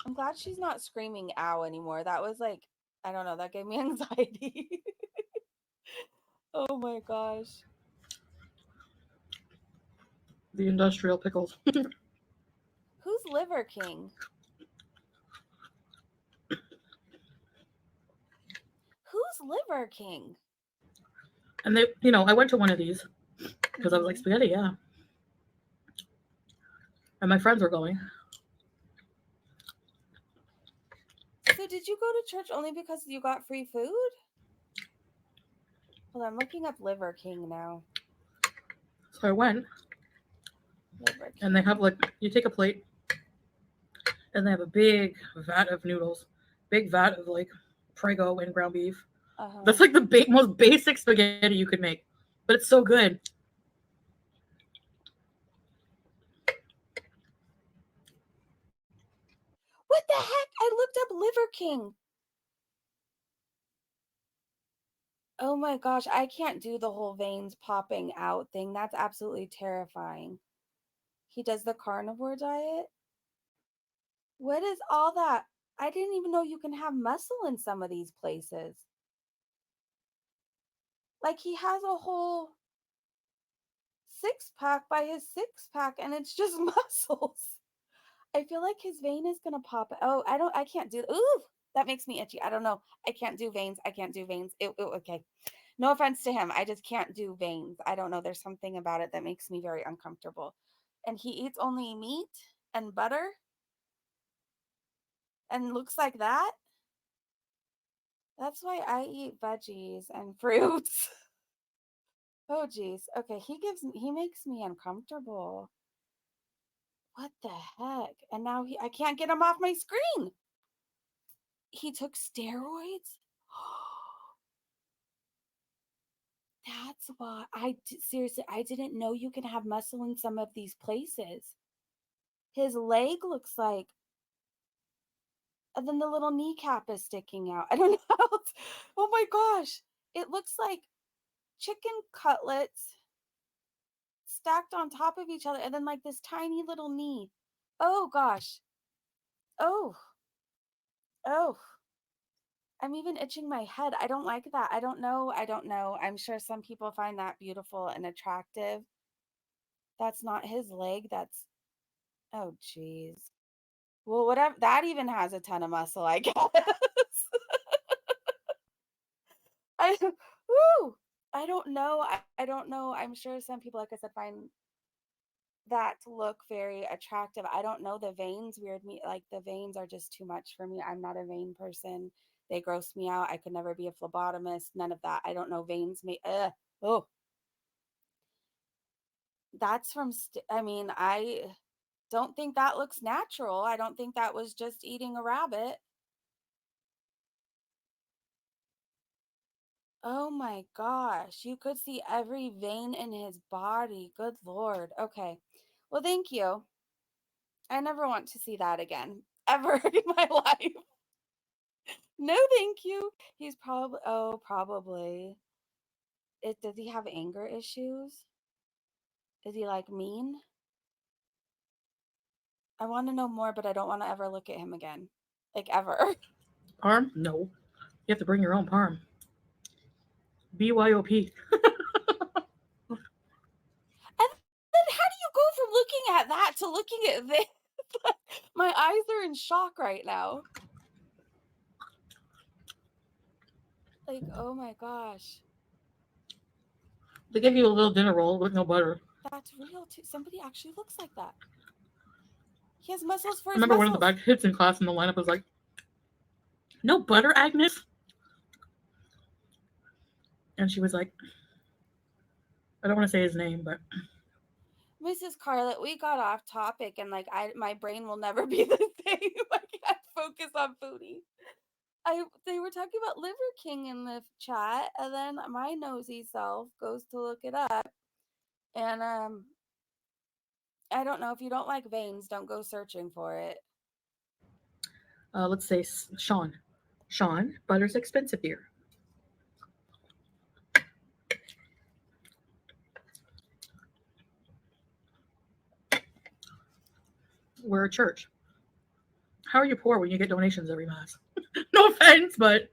I'm glad she's not screaming ow anymore. That was like, I don't know, that gave me anxiety. Oh my gosh. The industrial pickles. Who's Liver King? Who's Liver King? And they, I went to one of these because I was like, spaghetti, yeah. And my friends were going. So did you go to church only because you got free food? Well, I'm looking up Liver King now. So I went. Liver King. And they have like, you take a plate and they have a big vat of noodles, big vat of like Prego and ground beef. Uh-huh. That's like the most basic spaghetti you could make, but it's so good. What the heck? I looked up Liver King. Oh my gosh, I can't do the whole veins popping out thing. That's absolutely terrifying. He does the carnivore diet? What is all that? I didn't even know you can have muscle in some of these places. Like he has a whole six-pack by his six-pack and it's just muscles. I feel like his vein is gonna pop. Oh, I can't do. Ooh, that makes me itchy. I don't know. I can't do veins. I can't do veins. Okay. No offense to him. I just can't do veins. I don't know. There's something about it that makes me very uncomfortable. And he eats only meat and butter and looks like that. That's why I eat veggies and fruits. Oh geez. Okay, he makes me uncomfortable. What the heck? And now I can't get him off my screen. He took steroids? That's why seriously, I didn't know you can have muscle in some of these places. His leg looks like, and then the little kneecap is sticking out. I don't know how else. Oh my gosh. It looks like chicken cutlets stacked on top of each other and then like this tiny little knee. Oh gosh. Oh. Oh. I'm even itching my head. I don't like that. I don't know. I'm sure some people find that beautiful and attractive. That's not his leg. Oh geez. Well, whatever. That even has a ton of muscle, I guess. I woo. I don't know. I don't know. I'm sure some people, like I said, find that to look very attractive. I don't know. The veins weird me. Like the veins are just too much for me. I'm not a vein person. They gross me out. I could never be a phlebotomist. None of that. I don't know. Veins me. Oh, that's from. I mean, I don't think that looks natural. I don't think that was just eating a rabbit. Oh my gosh. You could see every vein in his body. Good Lord. Okay. Well, thank you. I never want to see that again, ever in my life. No, thank you. He's probably. Does he have anger issues? Is he like mean? I want to know more, but I don't want to ever look at him again. Like ever. Parm? No. You have to bring your own parm. BYOP. And then how do you go from looking at that to looking at this? My eyes are in shock right now. Like, oh my gosh. They give you a little dinner roll with no butter. That's real too. Somebody actually looks like that. He has muscles for I his remember muscles. one of the back kids in class in the lineup was like, "No butter, Agnes?" And she was like, I don't want to say his name, but Mrs. Carlett, we got off topic and like my brain will never be the same. I can't focus on Foodie. They were talking about Liver King in the chat, and then my nosy self goes to look it up, and I don't know, if you don't like veins, don't go searching for it. Let's say Sean. Sean, butter's expensive here. We're a church. How are you poor when you get donations every mass? No offense, but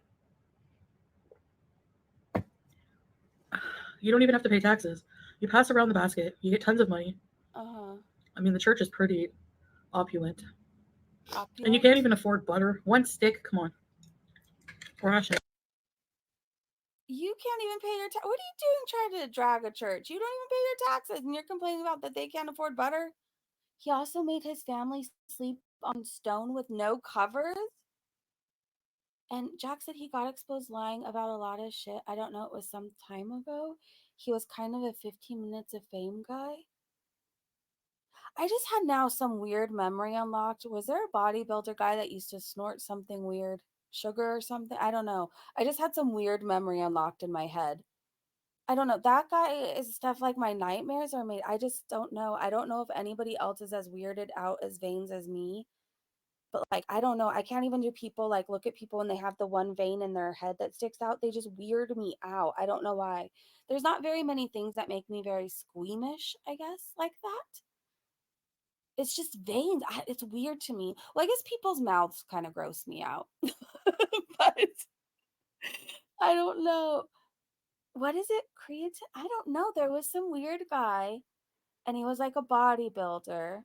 you don't even have to pay taxes. You pass around the basket, you get tons of money. Uh-huh. I mean, the church is pretty opulent. Opulent? And you can't even afford butter. One stick, come on. Ration. You can't even pay your tax. What are you doing trying to drag a church? You don't even pay your taxes, and you're complaining about that they can't afford butter? He also made his family sleep on stone with no covers. And Jack said he got exposed lying about a lot of shit. I don't know, it was some time ago. He was kind of a 15 minutes of fame guy. I just had now some weird memory unlocked. Was there a bodybuilder guy that used to snort something weird? Sugar or something? I don't know. I just had some weird memory unlocked in my head. I don't know. That guy is stuff like my nightmares are made. I just don't know. I don't know if anybody else is as weirded out as veins as me. But like, I don't know. I can't even do people like look at people and they have the one vein in their head that sticks out. They just weird me out. I don't know why. There's not very many things that make me very squeamish, I guess, like that. It's just veins. It's weird to me. Well, I guess people's mouths kind of gross me out. But I don't know. What is it? Creatine? I don't know. There was some weird guy and he was like a bodybuilder.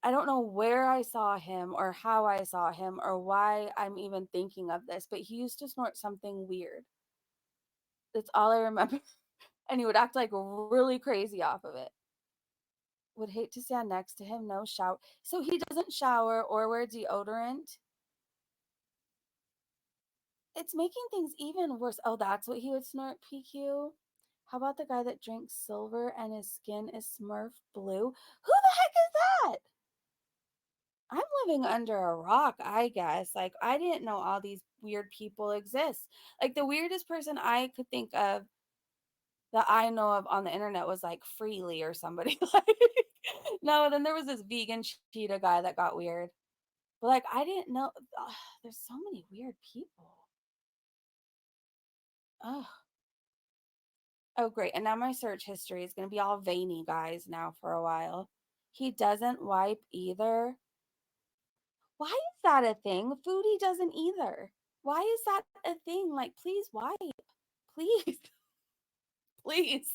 I don't know where I saw him or how I saw him or why I'm even thinking of this, but he used to snort something weird. That's all I remember. And he would act like really crazy off of it. Would hate to stand next to him. No shower. So he doesn't shower or wear deodorant. It's making things even worse. Oh, that's what he would snort, PQ. How about the guy that drinks silver and his skin is Smurf blue? Who the heck is that? I'm living under a rock, I guess. Like, I didn't know all these weird people exist. Like, the weirdest person I could think of that I know of on the internet was like Freely or somebody. Like, no, then there was this vegan cheetah guy that got weird. But like, I didn't know. Ugh, there's so many weird people. Oh, oh, great. And now my search history is going to be all veiny guys now for a while. He doesn't wipe either. Why is that a thing? Foodie doesn't either. Why is that a thing? Like, please wipe. Please. Please.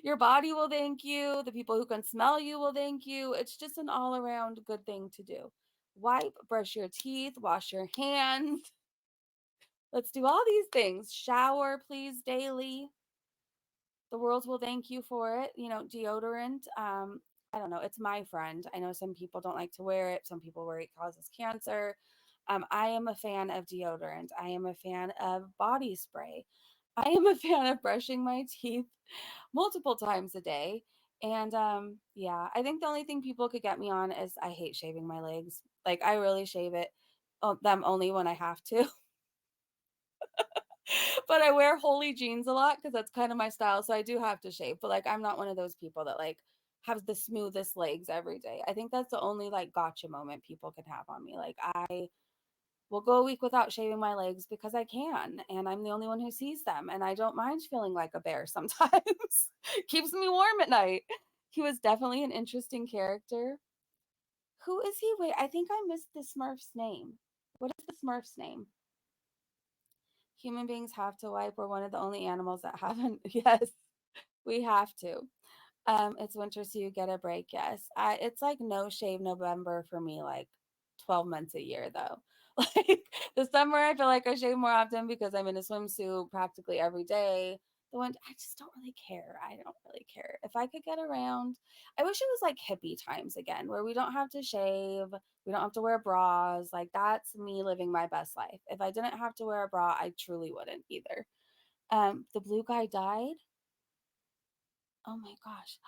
Your body will thank you. The people who can smell you will thank you. It's just an all around good thing to do. Wipe, brush your teeth, wash your hands. Let's do all these things. Shower, please, daily. The world will thank you for it. You know, deodorant. I don't know. It's my friend. I know some people don't like to wear it. Some people worry it causes cancer. I am a fan of deodorant. I am a fan of body spray. I am a fan of brushing my teeth multiple times a day. And yeah, I think the only thing people could get me on is I hate shaving my legs. Like I really shave them only when I have to. But I wear holy jeans a lot because that's kind of my style. So I do have to shave. But like I'm not one of those people that like have the smoothest legs every day. I think that's the only like gotcha moment people can have on me. Like I will go a week without shaving my legs because I can, and I'm the only one who sees them. And I don't mind feeling like a bear sometimes. Keeps me warm at night. He was definitely an interesting character. Who is he? Wait, I think I missed the Smurf's name. What is the Smurf's name? Human beings have to wipe. We're one of the only animals that haven't. Yes, we have to. It's winter, so you get a break. Yes, it's like no shave November for me. Like 12 months a year, though. Like the summer, I feel like I shave more often because I'm in a swimsuit practically every day. The winter, I just don't really care. I don't really care. If I could get around, I wish it was like hippie times again, where we don't have to shave, we don't have to wear bras. Like that's me living my best life. If I didn't have to wear a bra, I truly wouldn't either. The blue guy died. Oh my gosh.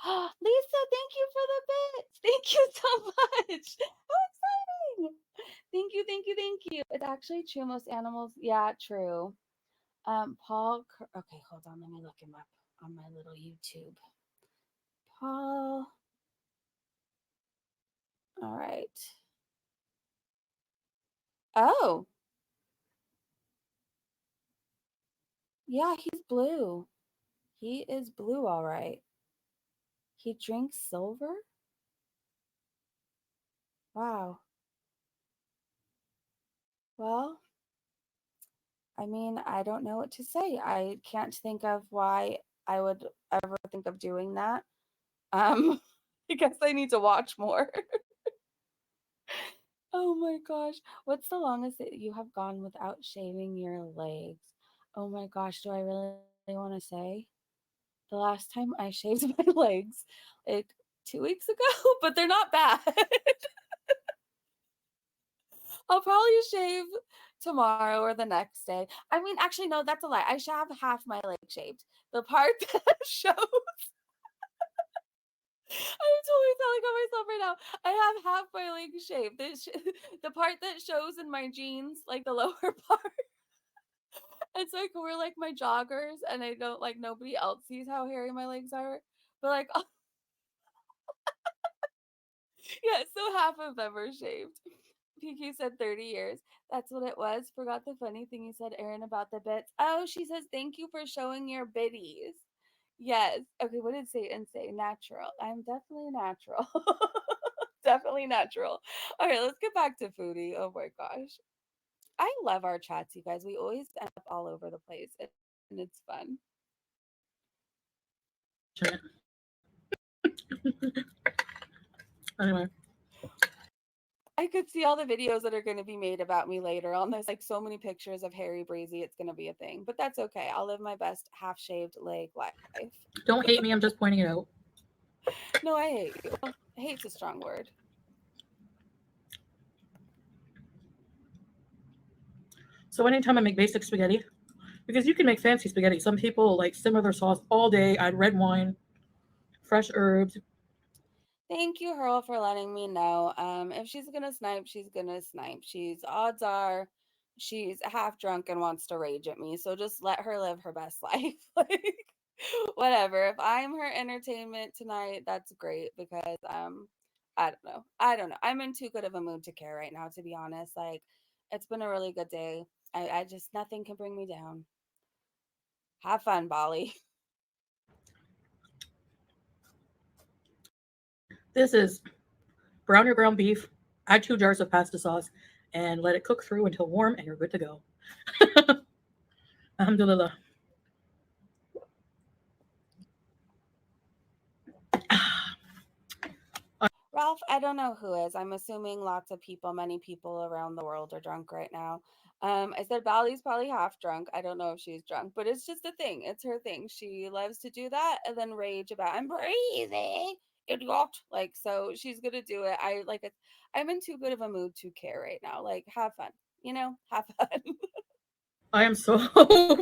Lisa, thank you for the bits. Thank you so much. How exciting. Thank you, thank you, It's actually true. Most animals, yeah, true. Okay, hold on. Let me look him up on my little YouTube. Paul. All right. Oh, yeah, he's blue. He is blue, all right. He drinks silver? Wow. Well, I mean, I don't know what to say. I can't think of why I would ever think of doing that. Um, I guess I need to watch more. Oh my gosh. What's the longest that you have gone without shaving your legs? Oh my gosh, do I really want to say? The last time I shaved my legs, like 2 weeks ago, but they're not bad. I'll probably shave tomorrow or the next day. I mean, actually, no, that's a lie. I should have half my leg shaved. The part that shows, I'm totally telling on myself right now. I have half my leg shaved. The part that shows in my jeans, like the lower part. It's like we're like my joggers, and I don't like nobody else sees how hairy my legs are. But like, yeah, so half of them are shaved. PQ said 30 years. That's what it was. Forgot the funny thing you said, Erin, about the bits. Oh, she says, thank you for showing your bitties. Yes. Okay, what did Satan say? Natural. I'm definitely natural. Definitely natural. All right, let's get back to foodie. Oh my gosh. I love our chats, you guys. We always end up all over the place, and it's fun. Anyway, I could see all the videos that are going to be made about me later on this. Like so many pictures of Harry Breezy. It's going to be a thing, but that's okay. I'll live my best half shaved leg life. don't hate me. I'm just pointing it out. No, I hate you. Hate's a strong word. So anytime I make basic spaghetti, because you can make fancy spaghetti. Some people like simmer their sauce all day, add red wine, fresh herbs. Thank you, Hurl, for letting me know. If she's gonna snipe, she's gonna snipe. She's odds are she's half drunk and wants to rage at me. So just let her live her best life. Like whatever. If I'm her entertainment tonight, that's great because I don't know. I don't know. I'm in too good of a mood to care right now, to be honest. Like it's been a really good day. I just nothing can bring me down. Have fun, Bali. This is brown your ground beef, add 2 jars of pasta sauce, and let it cook through until warm, and you're good to go. Alhamdulillah. Ralph, I don't know who is. I'm assuming lots of people, many people around the world are drunk right now. I said Bali's probably half drunk. I don't know if she's drunk, but it's just a thing. It's her thing. She loves to do that and then rage about I'm breathing, idiot. Like so, she's gonna do it. I like it. I'm in too good of a mood to care right now. Like have fun, have fun. I am so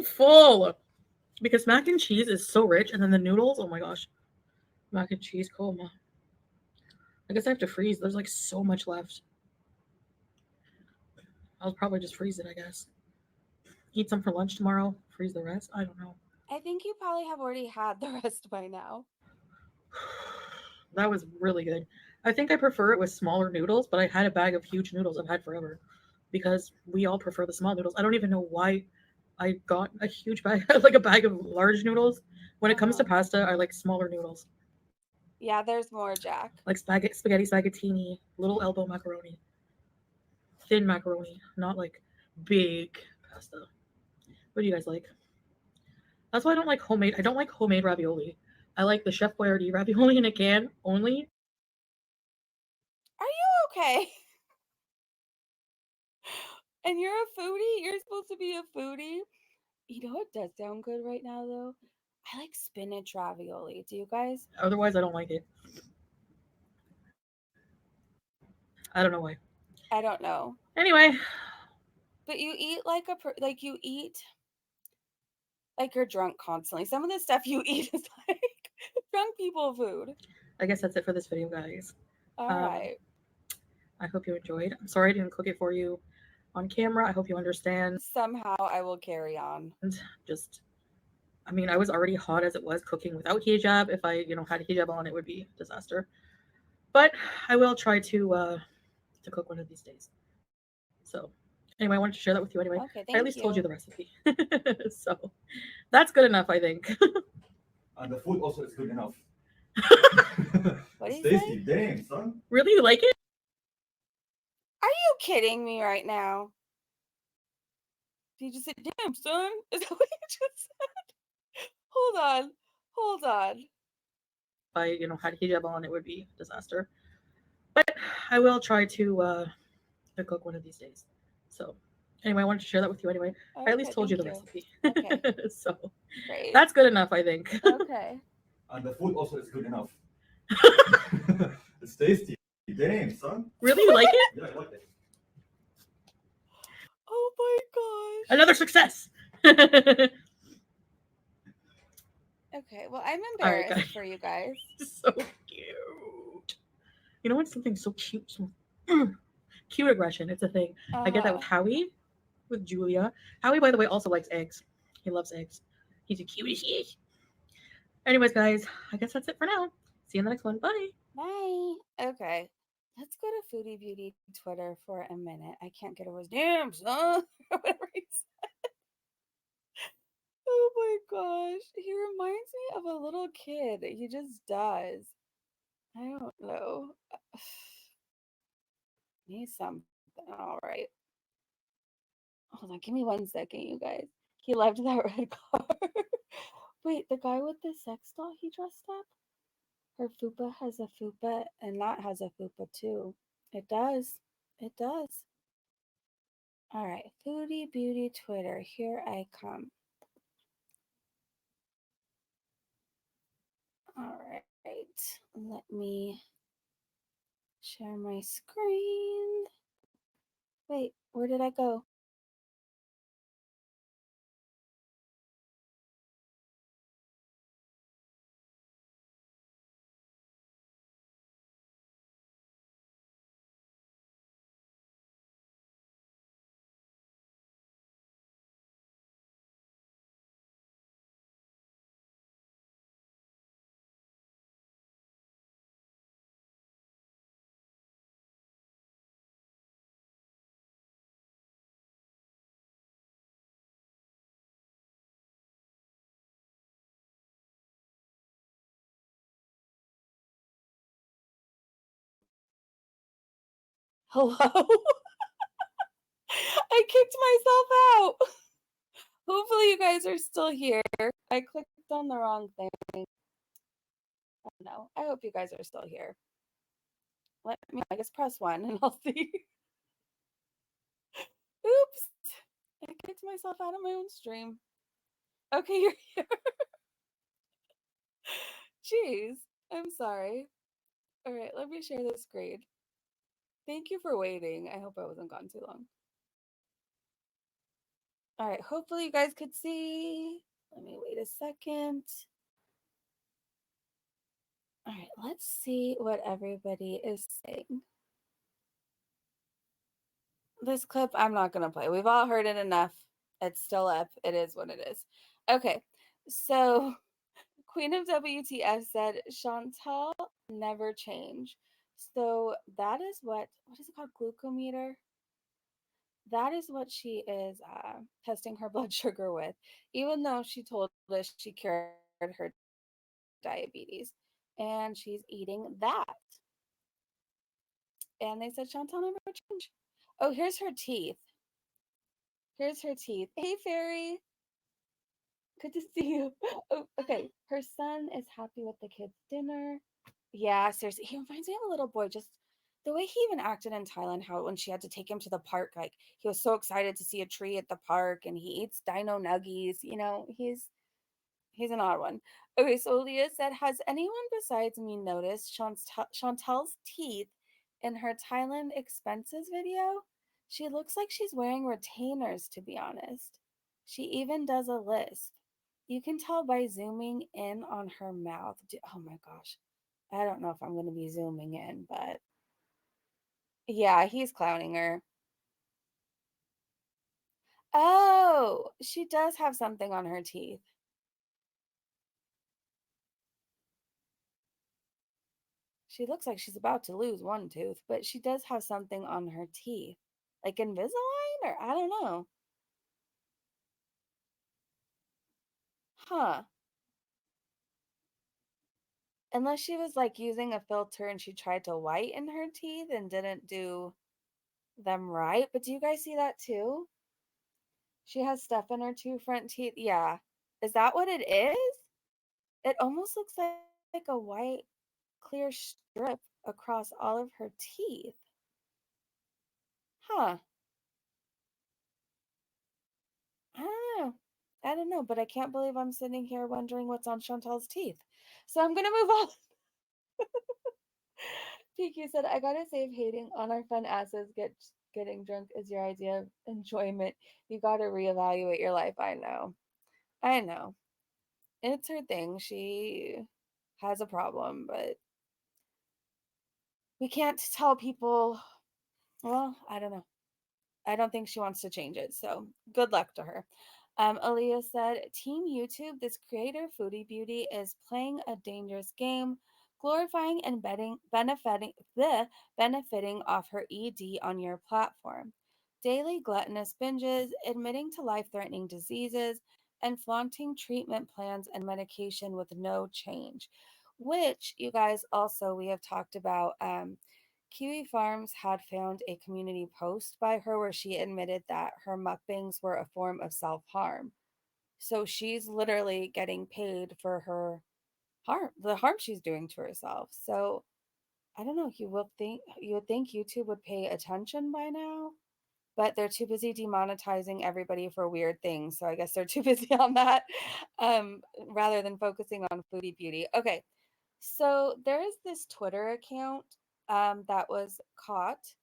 full because mac and cheese is so rich, and then the noodles. Oh my gosh, mac and cheese coma. I guess I have to freeze. There's like so much left. I'll probably just freeze it. I guess eat some for lunch tomorrow. Freeze the rest. I don't know. I think you probably have already had the rest by now. That was really good. I think I prefer it with smaller noodles, but I had a bag of huge noodles I've had forever because we all prefer the small noodles. I don't even know why I got a huge bag, like a bag of large noodles. When it comes to Uh-huh. pasta, I like smaller noodles, Yeah, there's more, Jack. like spaghetti spaghettini, little elbow macaroni, thin macaroni, not like big pasta. What do you guys like? That's why I don't like homemade. I don't like homemade ravioli. I like the Chef Boyardee ravioli in a can only. Are you okay? And you're a foodie? You're supposed to be a foodie? You know what does sound good right now though? I like spinach ravioli. Do you guys? Otherwise, I don't like it. I don't know why. I don't know. Anyway, But you eat like like you eat like you're drunk constantly. Some of the stuff you eat is like drunk people food. I guess that's it for this video, guys. All Um, right. I hope you enjoyed. I'm sorry I didn't cook it for you. on camera. I hope you understand. Somehow I will carry on. Just, I mean, I was already hot as it was cooking without hijab. If I, had a hijab on, it would be a disaster. But I will try to cook one of these days. So anyway, I wanted to share that with you anyway. Okay, I at thank least told you you. the recipe. So that's good enough, I think. And the food also is good enough. What do It's you say? tasty. Damn, son. Really, you like it? Are you kidding me right now? Did you just say, damn, son? Is that what you just said? Hold on. Hold on. If I, had a hijab on, it would be a disaster. But I will try to cook one of these days. So anyway, I wanted to share that with you anyway. I at least Okay, told you thank the you. recipe. Okay, So great. that's good enough, I think. Okay. And the food also is good enough. It's tasty. Damn, son. Really, you like it? Yeah, I like it. Oh my gosh. Another success. Okay, well, I'm All right, embarrassed guys. for you guys. So cute. You know when something's so cute? So, cute aggression. It's a thing. I get that with Howie, with Julia. Howie, by the way, also likes eggs. He loves eggs. He's a cute as shit. Anyways, guys, I guess that's it for now. See you in the next one. Bye. Bye. Okay. Let's go to Foodie Beauty Twitter for a minute. I can't get over his damn son or whatever he said. Oh my gosh. He reminds me of a little kid. He just does. I don't know. He's something. All right. Hold on. Give me 1 second, you guys. He left that red car. Wait, the guy with the sex doll, he dressed up? Her fupa has a fupa, and that has a fupa too. It does. It does. All right. Foodie Beauty Twitter. Here I come. All right. Let me share my screen. Wait, where did I go? Hello? I kicked myself out. Hopefully, you guys are still here. I clicked on the wrong thing. Oh no. I hope you guys are still here. Let me, I guess, press 1 and I'll see. Oops. I kicked myself out of my own stream. Okay, you're here. Jeez. I'm sorry. All right, let me share the screen. Thank you for waiting. I hope I wasn't gone too long. All right, hopefully you guys could see. Let me wait a second. All right, let's see what everybody is saying. This clip, I'm not going to play. We've all heard it enough. It's still up. It is what it is. Okay, so Queen of WTF said, Chantal never change. So that is what is it called? Glucometer? That is what she is testing her blood sugar with, even though she told us she cured her diabetes. And she's eating that. And they said Chantal never change. Oh, here's her teeth. Here's her teeth. Hey, Fairy. Good to see you. Oh, okay. Her son is happy with the kids' dinner. Yeah, seriously. He reminds me of a little boy. Just the way he even acted in Thailand, how when she had to take him to the park, like he was so excited to see a tree at the park and he eats dino nuggies. He's an odd one. Okay, so Leah said, has anyone besides me noticed Chantel's teeth in her Thailand expenses video? She looks like she's wearing retainers, to be honest. She even does a lisp. You can tell by zooming in on her mouth. Oh my gosh. I don't know if I'm going to be zooming in, but yeah, he's clowning her. Oh, she does have something on her teeth. She looks like she's about to lose one tooth, but she does have something on her teeth. Like Invisalign, or I don't know. Huh. Unless she was like using a filter and she tried to whiten her teeth and didn't do them right. But do you guys see that too? She has stuff in her two front teeth. Yeah. Is that what it is? It almost looks like a white clear strip across all of her teeth. Huh. I don't know. I don't know, but I can't believe I'm sitting here wondering what's on Chantal's teeth. So I'm gonna move on. PQ said, I gotta say, if hating on our fun asses getting drunk is your idea of enjoyment, you gotta reevaluate your life. I know. I know. It's her thing. She has a problem, but we can't tell people. Well, I don't know. I don't think she wants to change it. So good luck to her. Aaliyah said, Team YouTube, this creator Foodie Beauty is playing a dangerous game, glorifying and benefiting off her ED on your platform. Daily gluttonous binges, admitting to life-threatening diseases, and flaunting treatment plans and medication with no change. Which you guys also we have talked about. Kiwi Farms had found a community post by her where she admitted that her mukbangs were a form of self harm. So she's literally getting paid for her harm, the harm she's doing to herself. So I don't know. You would think YouTube would pay attention by now, but they're too busy demonetizing everybody for weird things. So I guess they're too busy on that, rather than focusing on Foodie Beauty. Okay, so there is this Twitter account that was caught,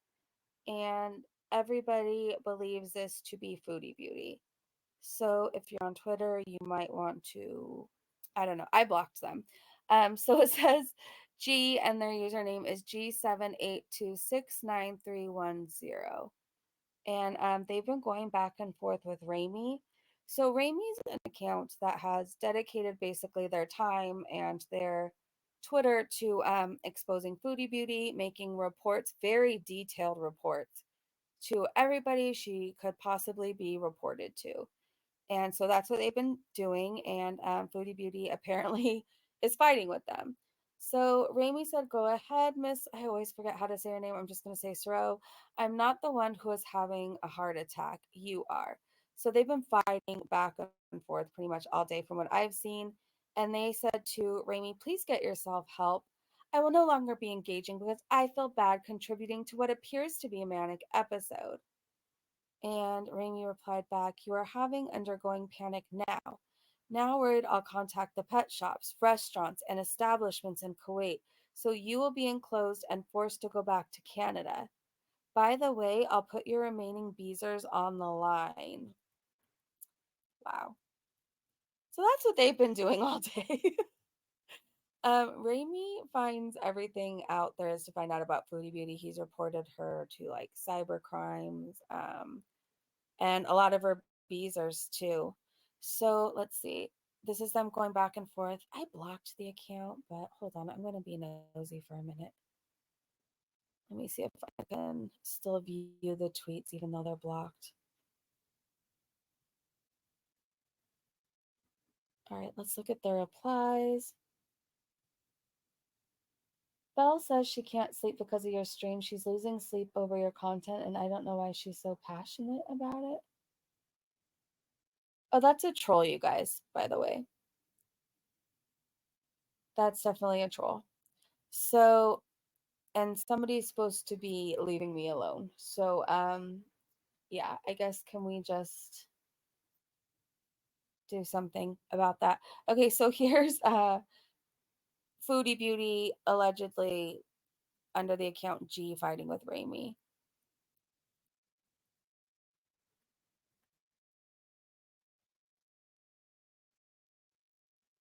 and everybody believes this to be Foodie Beauty. So if you're on Twitter, you might want to, I don't know, I blocked them. So it says G, and their username is G782693110. And they've been going back and forth with Raimi. So Raimi's an account that has dedicated basically their time and their Twitter to exposing Foodie Beauty, making reports, very detailed reports to everybody she could possibly be reported to. And so that's what they've been doing. And Foodie Beauty apparently is fighting with them. So Raimi said, go ahead, Miss. I always forget how to say her name. I'm just going to say Soro. I'm not the one who is having a heart attack. You are. So they've been fighting back and forth pretty much all day from what I've seen. And they said to Raimi, please get yourself help. I will no longer be engaging because I feel bad contributing to what appears to be a manic episode. And Raimi replied back, you are having undergoing panic now. Now worried, I'll contact the pet shops, restaurants, and establishments in Kuwait, so you will be enclosed and forced to go back to Canada. By the way, I'll put your remaining beezers on the line. Wow. So that's what they've been doing all day. Raimi finds everything out there is to find out about Foodie Beauty. He's reported her to like cyber crimes. And a lot of her beezers too. So let's see. This is them going back and forth. I blocked the account, but hold on. I'm going to be nosy for a minute. Let me see if I can still view the tweets even though they're blocked. All right, let's look at the replies. Belle says she can't sleep because of your stream. She's losing sleep over your content, and I don't know why she's so passionate about it. Oh, that's a troll, you guys, by the way. That's definitely a troll. So, and somebody's supposed to be leaving me alone. So, yeah, I guess can we just do something about that? Okay, so here's Foodie Beauty allegedly under the account G fighting with Raimi.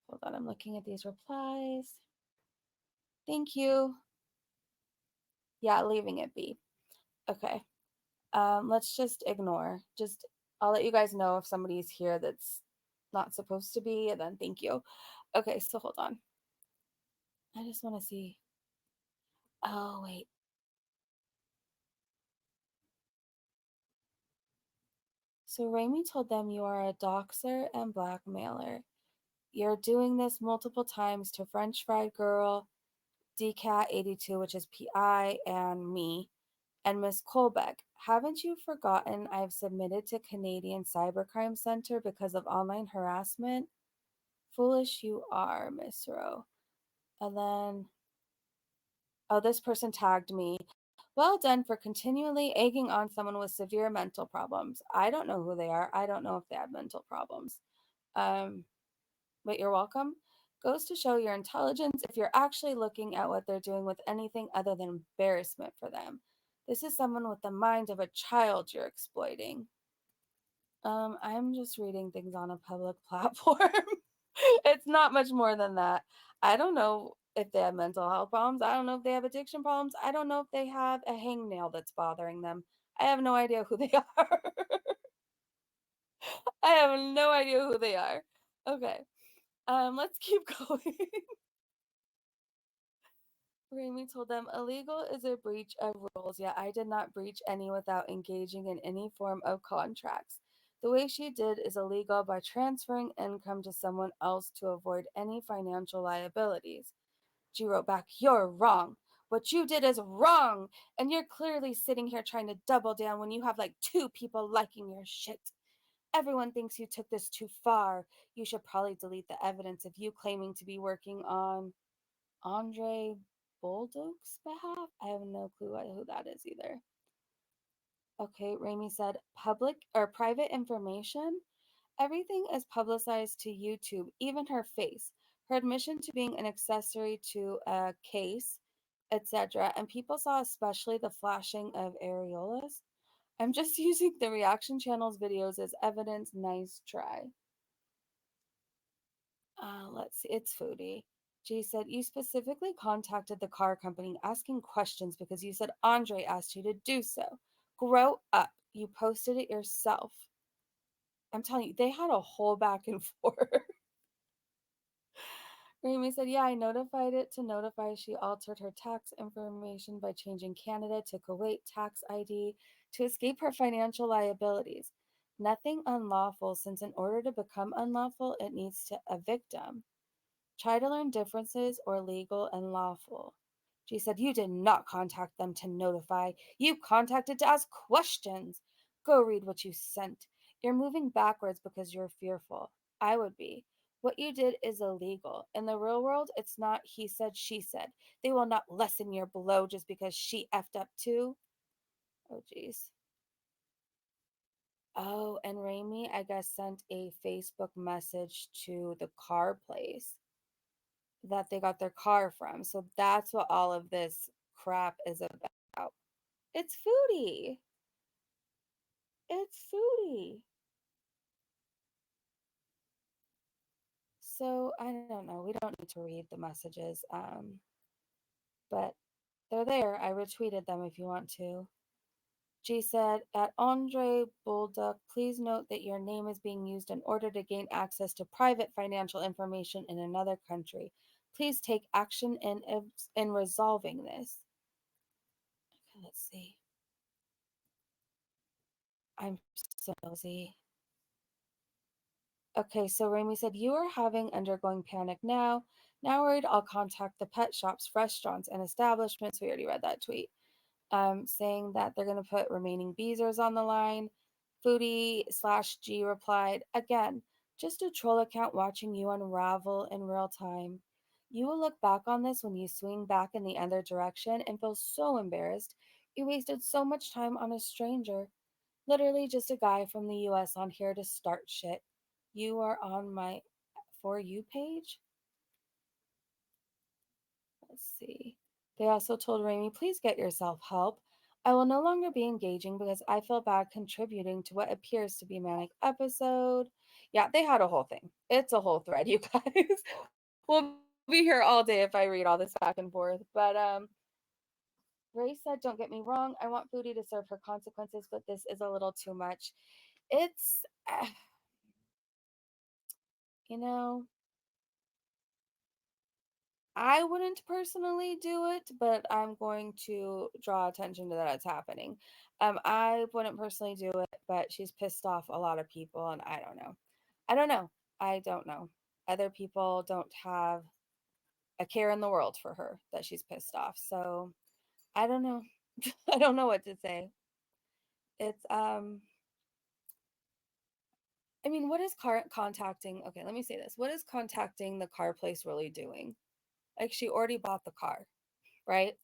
Hold on, I'm looking at these replies. Thank you. Yeah, leaving it be. Okay. Let's just ignore. Just I'll let you guys know if somebody's here that's not supposed to be, and then thank you. Okay, so hold on. I just want to see. Oh, wait. So Raimi told them you are a doxer and blackmailer. You're doing this multiple times to French Fried Girl, DCAT82, which is PI, and me, and Miss Colbeck. Haven't you forgotten I've submitted to Canadian Cybercrime Center because of online harassment? Foolish you are, Miss Rowe. And then, oh, this person tagged me. Well done for continually egging on someone with severe mental problems. I don't know who they are. I don't know if they have mental problems. Um, but you're welcome. Goes to show your intelligence if you're actually looking at what they're doing with anything other than embarrassment for them. This is someone with the mind of a child you're exploiting. I'm just reading things on a public platform. It's not much more than that. I don't know if they have mental health problems. I don't know if they have addiction problems. I don't know if they have a hangnail that's bothering them. I have no idea who they are. I have no idea who they are. Okay. Let's keep going. Raimi told them illegal is a breach of rules, yet I did not breach any without engaging in any form of contracts. The way she did is illegal by transferring income to someone else to avoid any financial liabilities. She wrote back, "You're wrong. What you did is wrong. And you're clearly sitting here trying to double down when you have like two people liking your shit. Everyone thinks you took this too far. You should probably delete the evidence of you claiming to be working on Andre Bolduc's behalf. I have no clue who that is either." Okay, Raimi said, public or private information? Everything is publicized to YouTube, even her face, her admission to being an accessory to a case, etc. And people saw especially the flashing of areolas. I'm just using the reaction channel's videos as evidence. Nice try. Let's see. It's Foodie. G said, you specifically contacted the car company asking questions because you said Andre asked you to do so. Grow up. You posted it yourself. I'm telling you, they had a whole back and forth. Remy said, yeah, I notified it to notify she altered her tax information by changing Canada to Kuwait tax ID to escape her financial liabilities. Nothing unlawful, since in order to become unlawful, it needs to a victim. Try to learn differences or legal and lawful. She said, you did not contact them to notify. You contacted to ask questions. Go read what you sent. You're moving backwards because you're fearful. I would be. What you did is illegal. In the real world, it's not he said, she said. They will not lessen your blow just because she effed up too. Oh, jeez. Oh, and Raimi, I guess, sent a Facebook message to the car place that they got their car from. So that's what all of this crap is about. It's Foodie. It's Foodie. So I don't know. We don't need to read the messages. But they're there. I retweeted them if you want to. G said, at Andre Bolduc, please note that your name is being used in order to gain access to private financial information in another country. Please take action in resolving this. Okay, let's see. I'm so nosy. Okay, so Raimi said, you are having undergoing panic now. Now worried, I'll contact the pet shops, restaurants, and establishments. We already read that tweet. Saying that they're going to put remaining Beezers on the line. Foodie/G replied, again, just a troll account watching you unravel in real time. You will look back on this when you swing back in the other direction and feel so embarrassed. You wasted so much time on a stranger. Literally just a guy from the US on here to start shit. You are on my For You page? Let's see. They also told Raimi, please get yourself help. I will no longer be engaging because I feel bad contributing to what appears to be a manic episode. Yeah, they had a whole thing. It's a whole thread, you guys. We'll be here all day if I read all this back and forth. But Ray said, don't get me wrong, I want Foodie to serve her consequences, but this is a little too much. It's, you know, I wouldn't personally do it, but I'm going to draw attention to that it's happening. I wouldn't personally do it, but she's pissed off a lot of people, and I don't know. I don't know. I don't know. Other people don't have a care in the world for her that she's pissed off. So I don't know. I don't know what to say. It's I mean, what is contacting? Okay, let me say this. What is contacting the car place really doing? Like she already bought the car, right?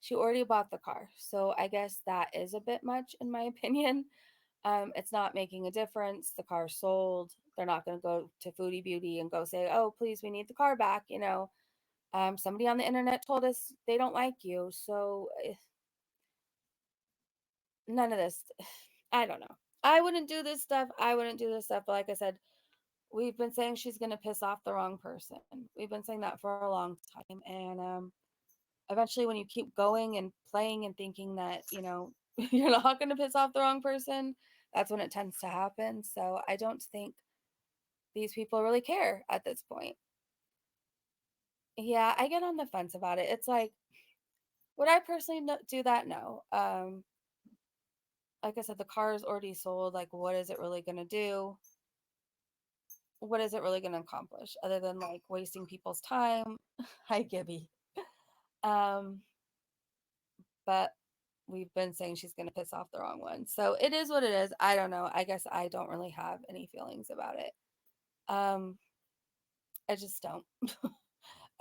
She already bought the car. So I guess that is a bit much in my opinion. It's not making a difference. The car's sold. They're not going to go to Foodie Beauty and go say, "Oh, please, we need the car back." Somebody on the internet told us they don't like you. So none of this. I don't know. I wouldn't do this stuff. I wouldn't do this stuff. But like I said, we've been saying she's going to piss off the wrong person. We've been saying that for a long time. And eventually, when you keep going and playing and thinking that, you're not going to piss off the wrong person, that's when it tends to happen. So I don't think these people really care at this point. Yeah, I get on the fence about it. It's like, would I personally do that? No. Like I said, the car is already sold. Like, what is it really going to do? What is it really going to accomplish other than like wasting people's time? Hi, Gibby. Um, but we've been saying she's going to piss off the wrong one. So it is what it is. I don't know. I guess I don't really have any feelings about it. Um, I just don't.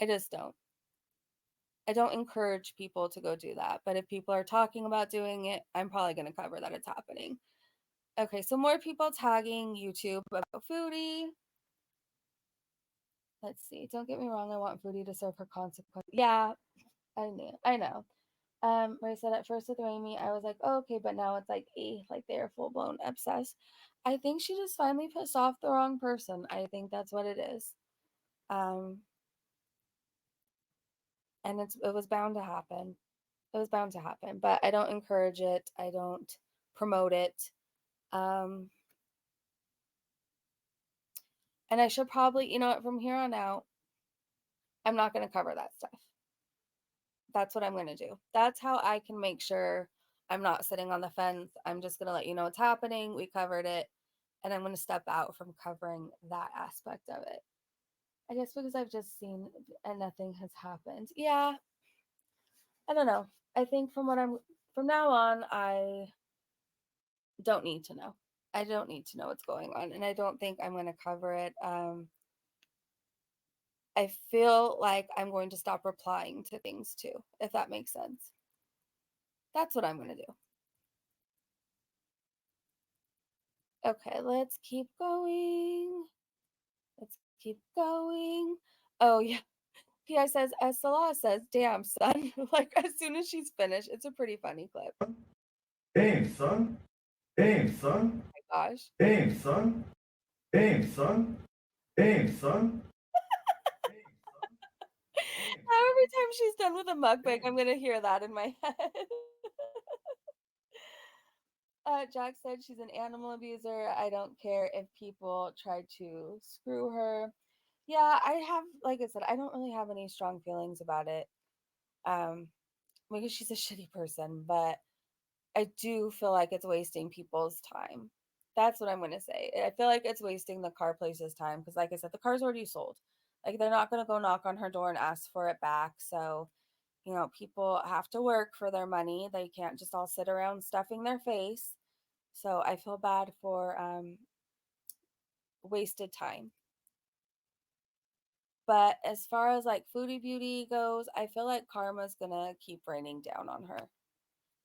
I just don't. I don't encourage people to go do that. But if people are talking about doing it, I'm probably going to cover that it's happening. Okay, so more people tagging YouTube about Foodie. Let's see. Don't get me wrong. I want Foodie to serve her consequence. Yeah, I knew. I know. Where I said at first with Rami, I was like, oh, okay, but now it's like, like they're full blown obsessed. I think she just finally pissed off the wrong person. I think that's what it is. Um, and it was bound to happen. It was bound to happen, but I don't encourage it. I don't promote it. Um, and I should probably, from here on out, I'm not going to cover that stuff. That's what I'm going to do. That's how I can make sure I'm not sitting on the fence. I'm just going to let you know what's happening. We covered it. And I'm going to step out from covering that aspect of it. I guess because I've just seen and nothing has happened. Yeah, I don't know. I think from now on, I don't need to know. I don't need to know what's going on. And I don't think I'm going to cover it. I feel like I'm going to stop replying to things too, if that makes sense. That's what I'm going to do. Okay, let's keep going. Let's keep going. Oh, yeah. P.I. says, as Salah says, damn, son. Like, as soon as she's finished, it's a pretty funny clip. Oh Damn, son. Damn, son. my gosh. Damn, son. Damn, son. Damn, son. Now, every time she's done with a mukbang, I'm going to hear that in my head. Jack said she's an animal abuser. I don't care if people try to screw her. Yeah, like I said, I don't really have any strong feelings about it. Because she's a shitty person, but I do feel like it's wasting people's time. That's what I'm going to say. I feel like it's wasting the car place's time because, like I said, the car's already sold. Like, they're not going to go knock on her door and ask for it back. So, people have to work for their money. They can't just all sit around stuffing their face. So, I feel bad for wasted time. But as far as like Foodie Beauty goes, I feel like karma's going to keep raining down on her.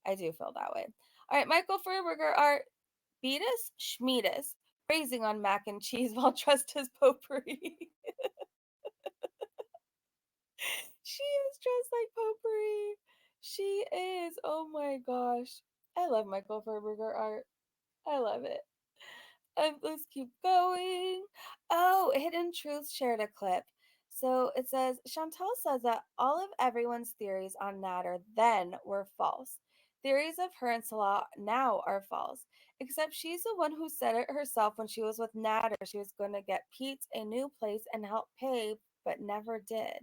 I do feel that way. All right, Michael Furberger, our Beatus Schmeatus, praising on mac and cheese while dressed as potpourri. She is dressed like potpourri. She is. Oh my gosh. I love Michael Furberger art. I love it. Let's keep going. Oh, Hidden Truth shared a clip. So it says Chantal says that all of everyone's theories on Natter then were false. Theories of her and Salah now are false. Except she's the one who said it herself when she was with Nader. She was going to get Pete a new place and help pay, but never did.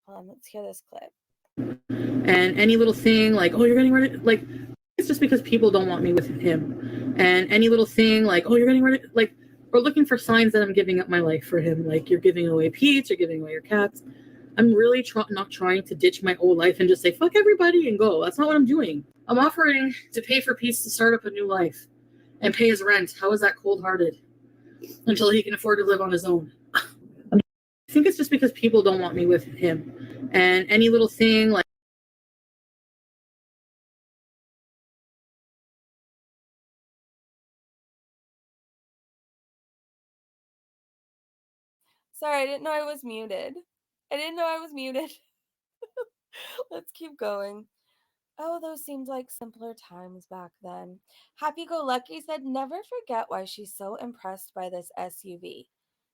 Hold on, let's hear this clip. And any little thing like, oh, you're getting ready, like, it's just because people don't want me with him. And any little thing like, oh, you're getting ready, like, or looking for signs that I'm giving up my life for him. Like, you're giving away Pete, you're giving away your cats. I'm really not trying to ditch my old life and just say, fuck everybody and go. That's not what I'm doing. I'm offering to pay for Pete to start up a new life and pay his rent. How is that cold-hearted? Until he can afford to live on his own. I think it's just because people don't want me with him. And any little thing like, Sorry, I didn't know I was muted. I didn't know I was muted. Let's keep going. Oh, those seemed like simpler times back then. Happy Go Lucky said, never forget why she's so impressed by this SUV.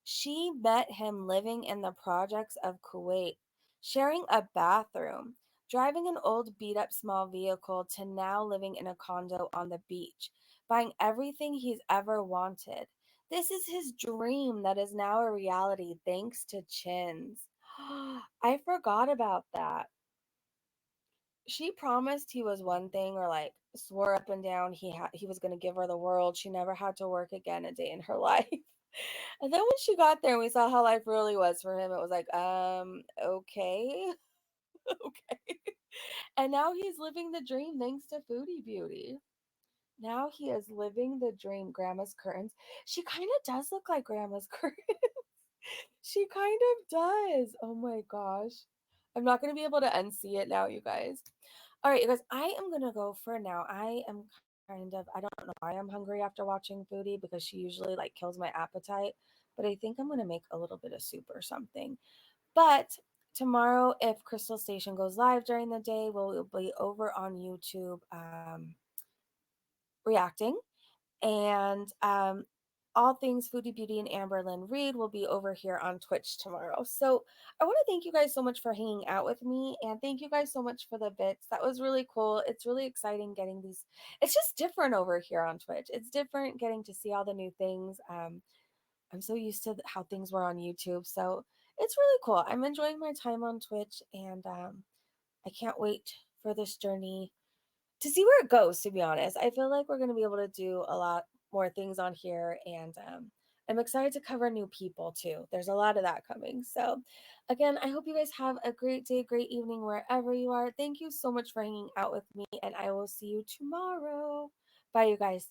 She met him living in the projects of Kuwait, sharing a bathroom, driving an old beat up small vehicle to now living in a condo on the beach, buying everything he's ever wanted. This is his dream that is now a reality thanks to Chins. I forgot about that. She promised he was one thing or like swore up and down he was going to give her the world. She never had to work again a day in her life. And then when she got there and we saw how life really was for him, it was like, okay. Okay. And now he's living the dream thanks to Foodie Beauty. Now he is living the dream. Grandma's curtains. She kind of does look like Grandma's curtains. She kind of does. Oh my gosh. I'm not going to be able to unsee it now, you guys. All right, you guys, I am going to go for now. I am I don't know why I'm hungry after watching Foodie because she usually like kills my appetite, but I think I'm going to make a little bit of soup or something. But tomorrow, if Crystal Station goes live during the day, we'll be over on YouTube reacting and all things Foodie Beauty and Amberlyn Reed will be over here on Twitch tomorrow. So I want to thank you guys so much for hanging out with me, and thank you guys so much for the bits. That was really cool. It's really exciting getting these. It's just different over here on Twitch. It's different getting to see all the new things. I'm so used to how things were on YouTube, so it's really cool. I'm enjoying my time on Twitch, and I can't wait for this journey to see where it goes, to be honest. I feel like we're going to be able to do a lot more things on here, and I'm excited to cover new people too. There's a lot of that coming. So again, I hope you guys have a great day, great evening wherever you are. Thank you so much for hanging out with me, and I will see you tomorrow. Bye, you guys.